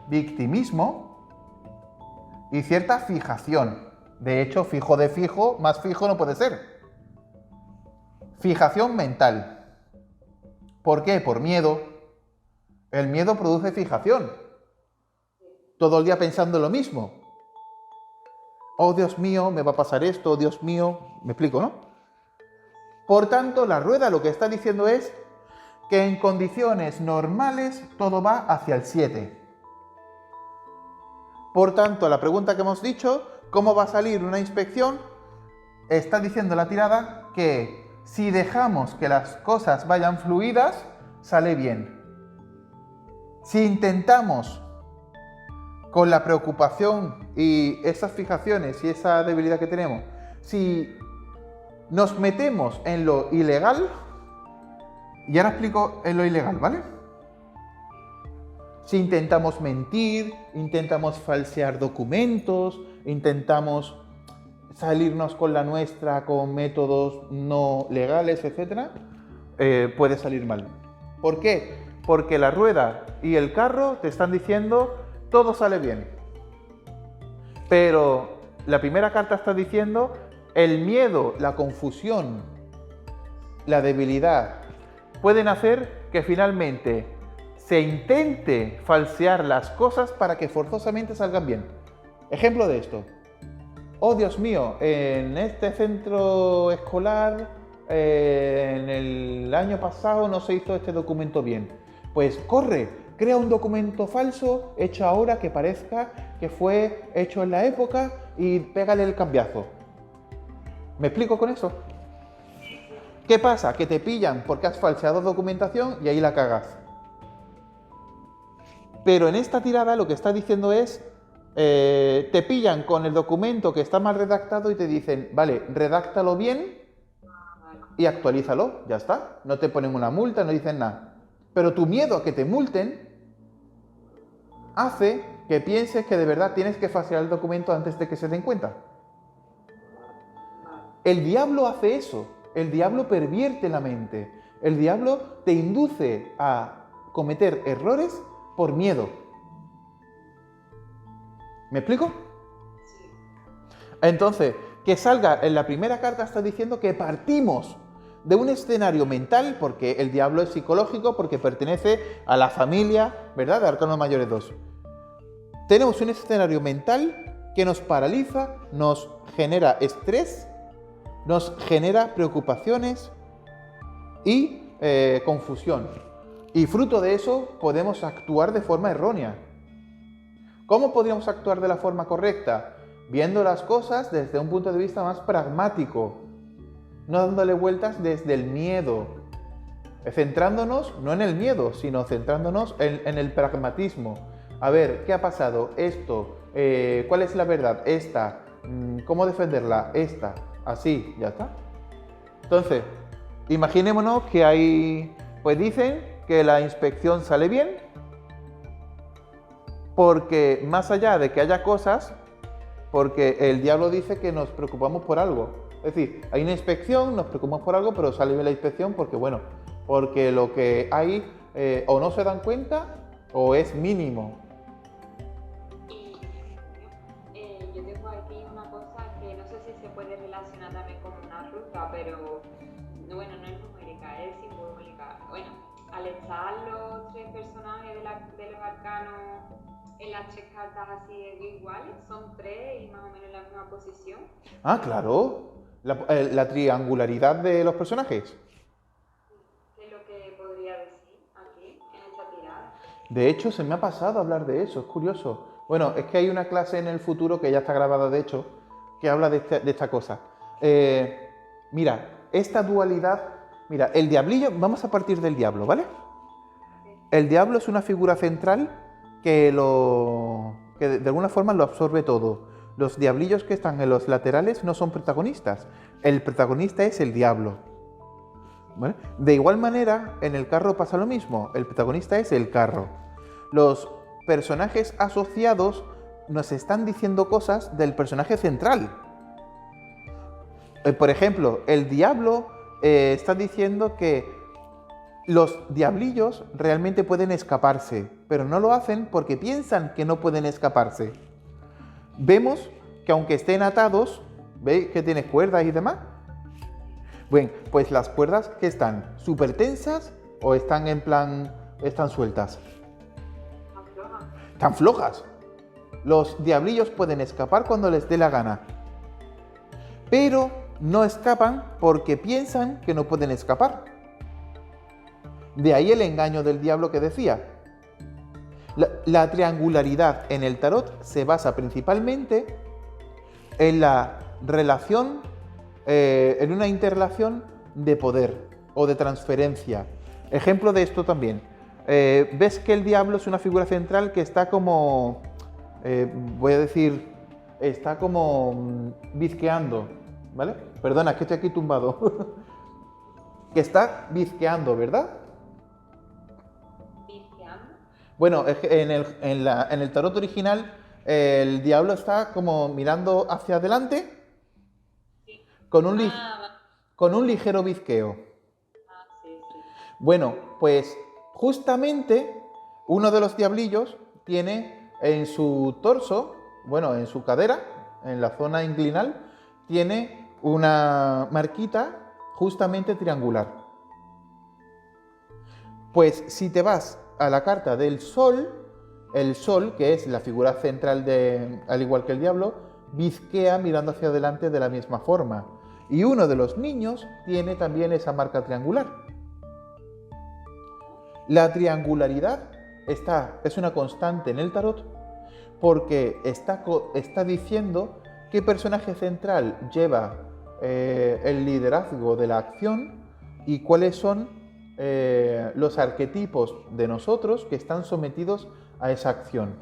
Speaker 1: victimismo y cierta fijación. De hecho, fijo de fijo, más fijo no puede ser. Fijación mental. ¿Por qué? Por miedo. El miedo produce fijación. Todo el día pensando lo mismo. Oh, Dios mío, me va a pasar esto, oh, Dios mío. Me explico, ¿no? Por tanto, la rueda lo que está diciendo es que en condiciones normales todo va hacia el 7. Por tanto, la pregunta que hemos dicho, ¿cómo va a salir una inspección? Está diciendo la tirada que si dejamos que las cosas vayan fluidas, sale bien. Si intentamos con la preocupación y esas fijaciones y esa debilidad que tenemos, si nos metemos en lo ilegal, y ahora explico en lo ilegal, ¿vale? Si intentamos mentir, intentamos falsear documentos, intentamos salirnos con la nuestra con métodos no legales, etc., puede salir mal. ¿Por qué? Porque la rueda y el carro te están diciendo todo sale bien. Pero la primera carta está diciendo el miedo, la confusión, la debilidad pueden hacer que finalmente se intente falsear las cosas para que forzosamente salgan bien. Ejemplo de esto. Oh, Dios mío, en este centro escolar, en el año pasado no se hizo este documento bien. Pues corre, crea un documento falso, hecho ahora que parezca que fue hecho en la época y pégale el cambiazo. ¿Me explico con eso? ¿Qué pasa? Que te pillan porque has falseado documentación y ahí la cagas. Pero en esta tirada lo que está diciendo es te pillan con el documento que está mal redactado y te dicen, vale, redáctalo bien y actualízalo, ya está. No te ponen una multa, no dicen nada. Pero tu miedo a que te multen hace que pienses que de verdad tienes que falsear el documento antes de que se den cuenta. El diablo hace eso. El diablo pervierte la mente. El diablo te induce a cometer errores por miedo. ¿Me explico?
Speaker 2: Sí.
Speaker 1: Entonces, que salga en la primera carta está diciendo que partimos de un escenario mental, porque el diablo es psicológico, porque pertenece a la familia, ¿verdad?, de Arcanos Mayores 2. Tenemos un escenario mental que nos paraliza, nos genera estrés, nos genera preocupaciones y confusión. Y fruto de eso podemos actuar de forma errónea. ¿Cómo podríamos actuar de la forma correcta? Viendo las cosas desde un punto de vista más pragmático, no dándole vueltas desde el miedo, centrándonos no en el miedo, sino centrándonos en el pragmatismo. A ver, ¿qué ha pasado? Esto, ¿cuál es la verdad? Esta, ¿cómo defenderla? Esta, así, ya está. Entonces, imaginémonos que hay, pues dicen que la inspección sale bien porque más allá de que haya cosas, porque el diablo dice que nos preocupamos por algo. Es decir, hay una inspección, nos preocupamos por algo, pero sale bien la inspección porque, bueno, porque lo que hay o no se dan cuenta o es mínimo.
Speaker 2: Y yo tengo aquí una cosa que no sé si se puede relacionar también con una ruta, pero bueno, no es numérica, es simbólica. Bueno, al estar los tres personajes del arcano en las tres cartas así iguales, son tres y más o menos en la misma posición.
Speaker 1: Ah, claro. La triangularidad de los personajes.
Speaker 2: ¿Qué es lo que podría decir aquí en esta tirada?
Speaker 1: De hecho, se me ha pasado hablar de eso, es curioso. Bueno, es que hay una clase en el futuro que ya está grabada, de hecho, que habla de esta cosa. Mira, esta dualidad... Mira, el diablillo... Vamos a partir del diablo, ¿vale? El diablo es una figura central que de alguna forma lo absorbe todo. Los diablillos que están en los laterales no son protagonistas. El protagonista es el diablo. ¿Vale? De igual manera, en el carro pasa lo mismo. El protagonista es el carro. Los personajes asociados nos están diciendo cosas del personaje central. Por ejemplo, el diablo está diciendo que los diablillos realmente pueden escaparse, pero no lo hacen porque piensan que no pueden escaparse. Vemos que aunque estén atados, ¿veis que tiene cuerdas y demás? Bueno, pues las cuerdas, ¿qué están? ¿Súper tensas o están en plan, están sueltas? Están flojas. Los diablillos pueden escapar cuando les dé la gana, pero no escapan porque piensan que no pueden escapar. De ahí el engaño del diablo que decía. La triangularidad en el tarot se basa principalmente en la relación, en una interrelación de poder o de transferencia. Ejemplo de esto también. Ves que el diablo es una figura central que está como, voy a decir, está como bizqueando, ¿vale? Perdona, es que estoy aquí tumbado. Que está bizqueando, ¿verdad? Bueno, en el tarot original el diablo está como mirando hacia adelante con un ligero bizqueo. Bueno, pues justamente uno de los diablillos tiene en su torso, bueno, en su cadera, en la zona inclinal, tiene una marquita justamente triangular. Pues si te vas a la carta del sol, el sol, que es la figura central al igual que el diablo, bizquea mirando hacia adelante de la misma forma. Y uno de los niños tiene también esa marca triangular. La triangularidad es una constante en el tarot porque está diciendo qué personaje central lleva el liderazgo de la acción y cuáles son los arquetipos de nosotros que están sometidos a esa acción.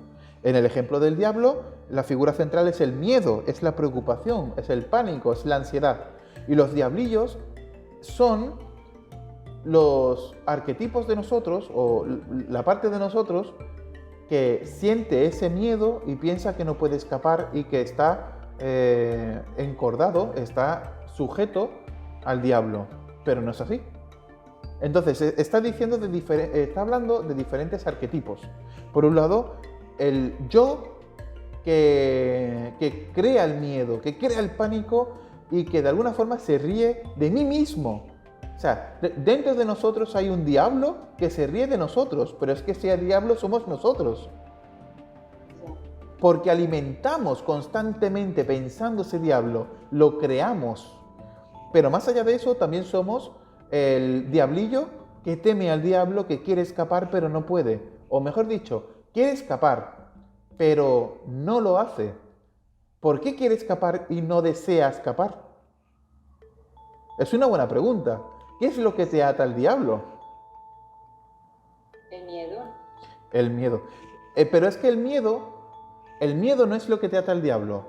Speaker 1: En el ejemplo del diablo, la figura central es el miedo, es la preocupación, es el pánico, es la ansiedad. Y los diablillos son los arquetipos de nosotros, o la parte de nosotros que siente ese miedo y piensa que no puede escapar y que está encordado, está sujeto al diablo. Pero no es así. Entonces, está hablando de diferentes arquetipos. Por un lado, el yo que crea el miedo, que crea el pánico y que de alguna forma se ríe de mí mismo. O sea, dentro de nosotros hay un diablo que se ríe de nosotros, pero es que ese diablo somos nosotros. Porque alimentamos constantemente pensando ese diablo, lo creamos. Pero más allá de eso, también somos el diablillo que teme al diablo, que quiere escapar pero no puede. O mejor dicho, quiere escapar, pero no lo hace. ¿Por qué quiere escapar y no desea escapar? Es una buena pregunta. ¿Qué es lo que te ata al diablo?
Speaker 2: El miedo.
Speaker 1: El miedo. Pero es que el miedo no es lo que te ata al diablo.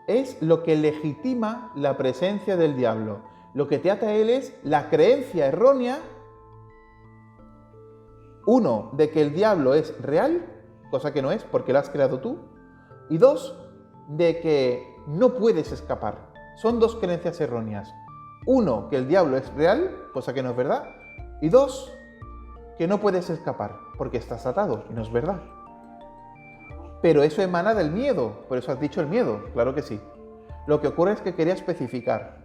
Speaker 1: Es lo que legitima la presencia del diablo. Lo que te ata a él es la creencia errónea, uno, de que el diablo es real cosa que no es porque lo has creado tú. Y 2, de que no puedes escapar. Son 2 creencias erróneas. 1, que el diablo es real, cosa que no es verdad. Y 2, que no puedes escapar porque estás atado y no es verdad. Pero eso emana del miedo, por eso has dicho el miedo, claro que sí. Lo que ocurre es que quería especificar.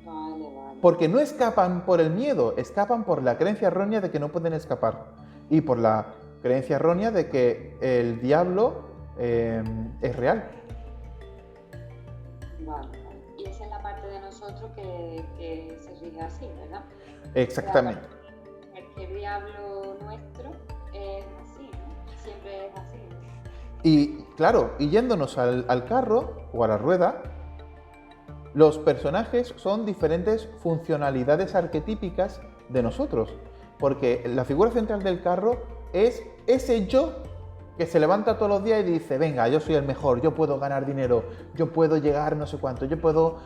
Speaker 3: Vale.
Speaker 1: Porque no escapan por el miedo, escapan por la creencia errónea de que no pueden escapar. Y por la creencia errónea de que el diablo es real.
Speaker 3: Vale. Y esa es la parte de nosotros que se rige así, ¿verdad?
Speaker 1: Exactamente.
Speaker 3: Es que el diablo nuestro es así, ¿no? Siempre es así, ¿no?
Speaker 1: Y claro, y yéndonos al carro o a la rueda, los personajes son diferentes funcionalidades arquetípicas de nosotros. Porque la figura central del carro es ese yo que se levanta todos los días y dice, venga, yo soy el mejor, yo puedo ganar dinero, yo puedo llegar no sé cuánto, yo puedo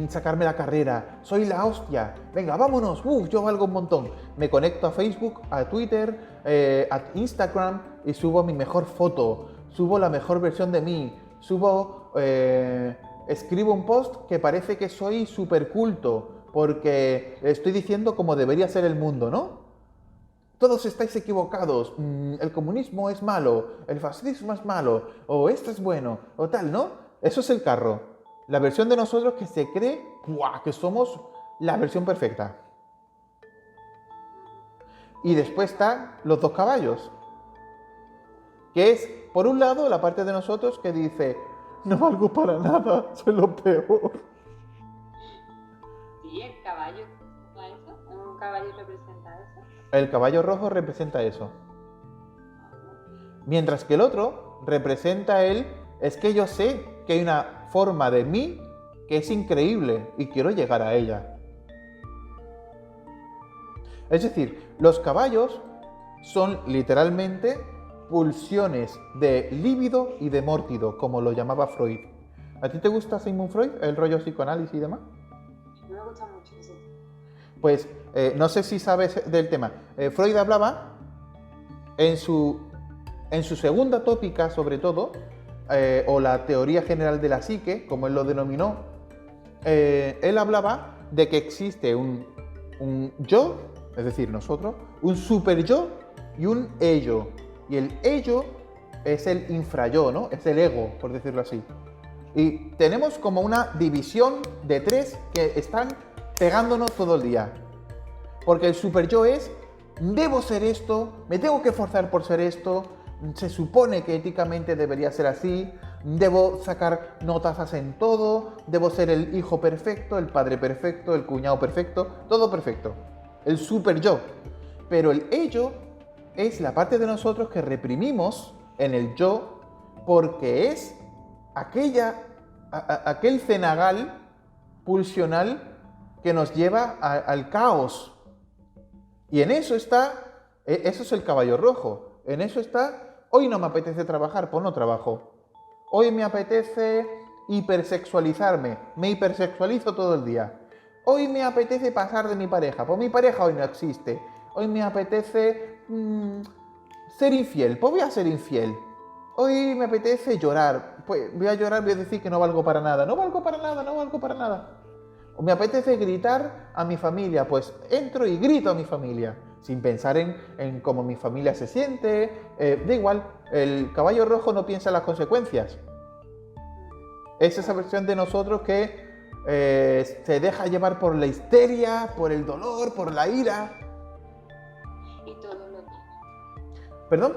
Speaker 1: sacarme la carrera, soy la hostia, venga, vámonos, yo valgo un montón. Me conecto a Facebook, a Twitter, a Instagram y subo mi mejor foto, subo la mejor versión de mí, escribo un post que parece que soy súper culto porque estoy diciendo cómo debería ser el mundo, ¿no? Todos estáis equivocados, el comunismo es malo, el fascismo es malo, o esto es bueno, o tal, ¿no? Eso es el carro. La versión de nosotros que se cree que somos la versión perfecta. Y después están los 2 caballos, que es, por un lado, la parte de nosotros que dice, no valgo para nada, soy lo peor.
Speaker 3: Sí, el caballo, ¿no es eso? ¿Un caballo representa eso?
Speaker 1: El caballo rojo representa eso. Mientras que el otro representa es que yo sé que hay una forma de mí que es increíble y quiero llegar a ella. Es decir, los caballos son literalmente pulsiones de líbido y de mórtido, como lo llamaba Freud. ¿A ti te gusta Sigmund Freud, el rollo psicoanálisis y demás?
Speaker 3: Me gusta mucho, sí.
Speaker 1: Pues no sé si sabes del tema. Freud hablaba en su segunda tópica, sobre todo, o la teoría general de la psique, como él lo denominó, él hablaba de que existe un yo, es decir, nosotros, un super yo y un ello. Y el ello es el infrayo, ¿no? Es el ego, por decirlo así. Y tenemos como una división de 3 que están pegándonos todo el día. Porque el super yo es, debo ser esto, me tengo que esforzar por ser esto, se supone que éticamente debería ser así, debo sacar notazas en todo, debo ser el hijo perfecto, el padre perfecto, el cuñado perfecto, todo perfecto. El super yo. Pero el ello es la parte de nosotros que reprimimos en el yo porque es aquel cenagal pulsional que nos lleva al caos. Y en eso está, eso es el caballo rojo, en eso está, hoy no me apetece trabajar, pues no trabajo. Hoy me apetece hipersexualizarme, me hipersexualizo todo el día. Hoy me apetece pasar de mi pareja, pues mi pareja hoy no existe. Hoy me apetece ser infiel, pues voy a ser infiel. Hoy me apetece llorar, pues voy a llorar, voy a decir que no valgo para nada, no valgo para nada, no valgo para nada. O me apetece gritar a mi familia, pues entro y grito a mi familia, sin pensar en cómo mi familia se siente, da igual, el caballo rojo no piensa en las consecuencias. Es esa versión de nosotros que se deja llevar por la histeria, por el dolor, por la ira.
Speaker 3: Y todos lo tienen.
Speaker 1: ¿Perdón?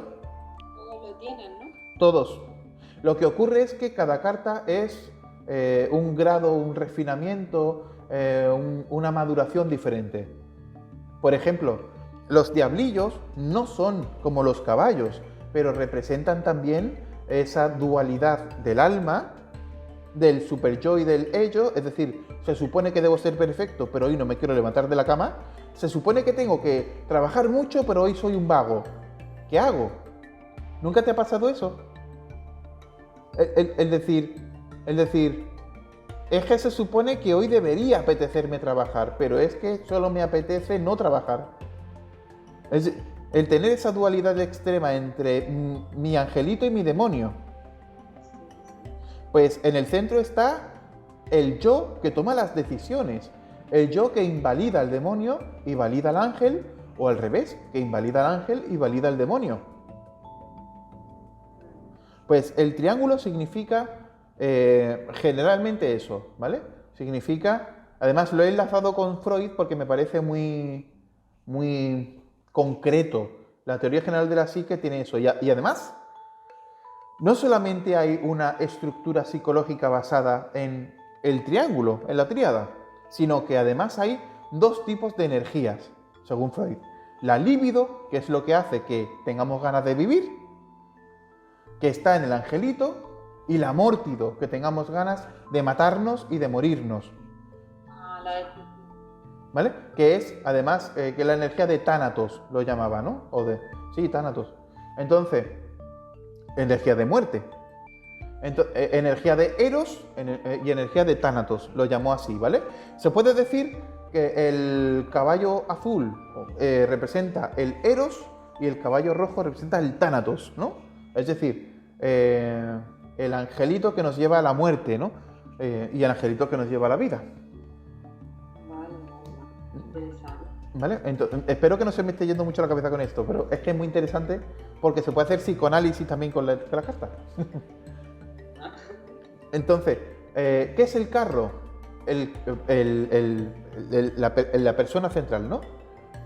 Speaker 3: Todos lo tienen, ¿no?
Speaker 1: Todos. Lo que ocurre es que cada carta es un grado, un refinamiento, una maduración diferente. Por ejemplo, los diablillos no son como los caballos, pero representan también esa dualidad del alma, del super yo y del ello, es decir, se supone que debo ser perfecto, pero hoy no me quiero levantar de la cama, se supone que tengo que trabajar mucho, pero hoy soy un vago. ¿Qué hago? ¿Nunca te ha pasado eso? Es decir, es que se supone que hoy debería apetecerme trabajar, pero es que solo me apetece no trabajar. El tener esa dualidad extrema entre mi angelito y mi demonio. Pues en el centro está el yo que toma las decisiones, el yo que invalida al demonio y valida al ángel, o al revés, que invalida al ángel y valida al demonio. Pues el triángulo significa generalmente eso, ¿vale? Significa, además lo he enlazado con Freud porque me parece muy concreto. La teoría general de la psique tiene eso. Y además, no solamente hay una estructura psicológica basada en el triángulo, en la tríada, sino que además hay dos tipos de energías, según Freud. La libido, que es lo que hace que tengamos ganas de vivir, que está en el angelito, y la mórtido, que tengamos ganas de matarnos y de morirnos. ¿Vale? Que es, además, que la energía de Tánatos lo llamaba, ¿no? Sí, Tánatos. Entonces, energía de muerte. Energía de Eros y energía de Tánatos, lo llamó así, ¿vale? Se puede decir que el caballo azul representa el Eros y el caballo rojo representa el Tánatos, ¿no? Es decir, el angelito que nos lleva a la muerte, ¿no? Y el angelito que nos lleva a la vida. ¿Vale? Entonces, espero que no se me esté yendo mucho la cabeza con esto, pero es que es muy interesante porque se puede hacer psicoanálisis también con la carta. Entonces, ¿qué es el carro? La persona central, ¿no?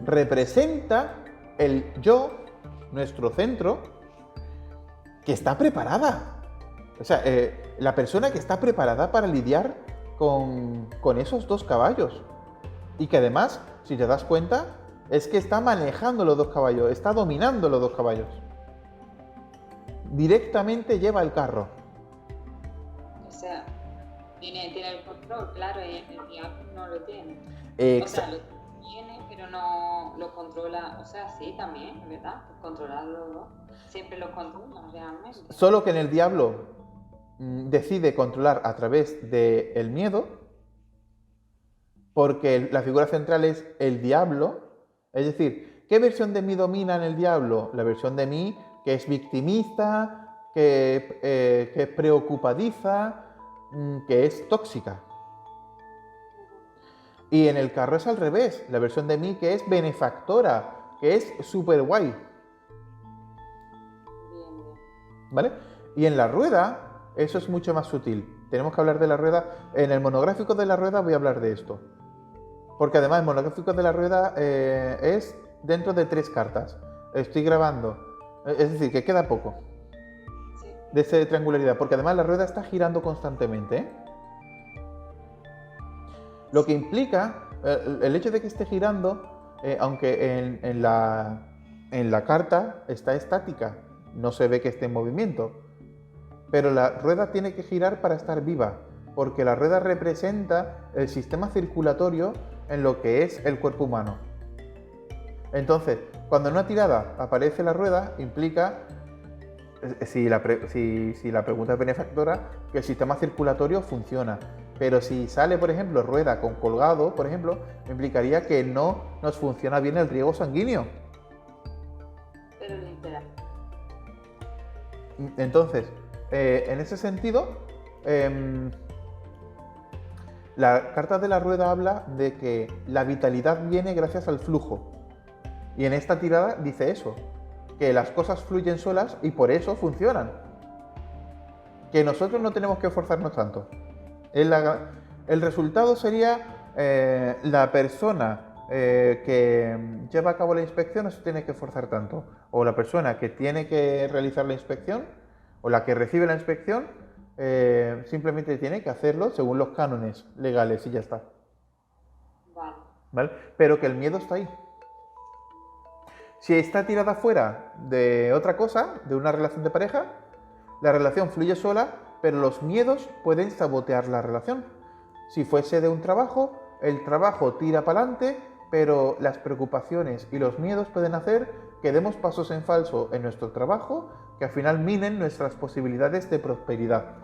Speaker 1: Representa el yo, nuestro centro, que está preparada. O sea, la persona que está preparada para lidiar con esos dos caballos. Y que además, si te das cuenta, es que está manejando los dos caballos, está dominando los dos caballos. Directamente lleva el carro.
Speaker 3: O sea, tiene el control, claro, y el diablo no lo tiene. O sea, lo tiene, pero no lo controla. O sea, sí, también, ¿verdad? Controlarlo, ¿no? Siempre lo controla realmente.
Speaker 1: Solo que en el diablo decide controlar a través del miedo, porque la figura central es el diablo. Es decir, ¿qué versión de mí domina en el diablo? La versión de mí que es victimista, que es preocupadiza, que es tóxica. Y en el carro es al revés, la versión de mí que es benefactora, que es súper guay. ¿Vale? Y en la rueda, eso es mucho más sutil. Tenemos que hablar de la rueda. En el monográfico de la rueda voy a hablar de esto. Porque además el monográfico de la rueda es dentro de 3 cartas. Estoy grabando. Es decir, que queda poco de esa triangularidad. Porque además la rueda está girando constantemente, ¿eh? Lo que implica el hecho de que esté girando, aunque en la carta está estática, no se ve que esté en movimiento. Pero la rueda tiene que girar para estar viva. Porque la rueda representa el sistema circulatorio en lo que es el cuerpo humano. Entonces, cuando en una tirada aparece la rueda, implica, si la pregunta es benefactora, que el sistema circulatorio funciona. Pero si sale, por ejemplo, rueda con colgado, por ejemplo, implicaría que no nos funciona bien el riego sanguíneo.
Speaker 3: Pero literal.
Speaker 1: Entonces, en ese sentido, la carta de la rueda habla de que la vitalidad viene gracias al flujo. Y en esta tirada dice eso, que las cosas fluyen solas y por eso funcionan. Que nosotros no tenemos que esforzarnos tanto. El resultado sería la persona que lleva a cabo la inspección no se tiene que esforzar tanto. O la persona que tiene que realizar la inspección, o la que recibe la inspección, simplemente tiene que hacerlo según los cánones legales y ya está. ¿Vale? Pero que el miedo está ahí. Si está tirada fuera de otra cosa, de una relación de pareja, la relación fluye sola, pero los miedos pueden sabotear la relación. Si fuese de un trabajo, el trabajo tira para adelante, pero las preocupaciones y los miedos pueden hacer que demos pasos en falso en nuestro trabajo, que al final minen nuestras posibilidades de prosperidad.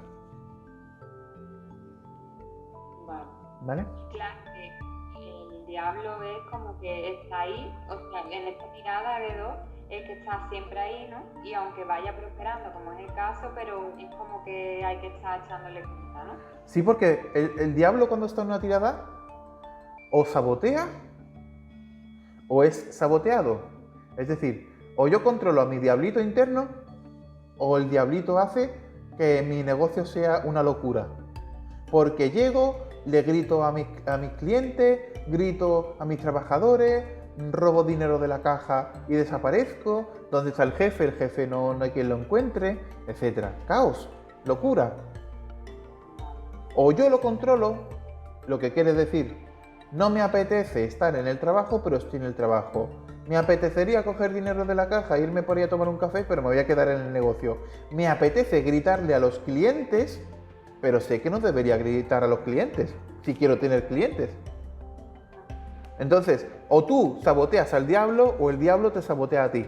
Speaker 3: Vale.
Speaker 1: ¿Vale?
Speaker 3: Claro, el diablo es como que está ahí, o sea, en esta tirada de 2 es que está siempre ahí, ¿no? Y aunque vaya prosperando, como es el caso, pero es como que hay que estar echándole cuenta, ¿no?
Speaker 1: Sí, porque el diablo cuando está en una tirada o sabotea o es saboteado. Es decir, o yo controlo a mi diablito interno o el diablito hace que mi negocio sea una locura. Porque llego, le grito a mis clientes, grito a mis trabajadores, robo dinero de la caja y desaparezco. ¿Dónde está el jefe? El jefe no hay quien lo encuentre, etc. Caos, locura. O yo lo controlo, lo que quiere decir, no me apetece estar en el trabajo, pero estoy en el trabajo. Me apetecería coger dinero de la caja e irme por ahí a tomar un café, pero me voy a quedar en el negocio. Me apetece gritarle a los clientes, pero sé que no debería gritar a los clientes si quiero tener clientes. Entonces, o tú saboteas al diablo o el diablo te sabotea a ti.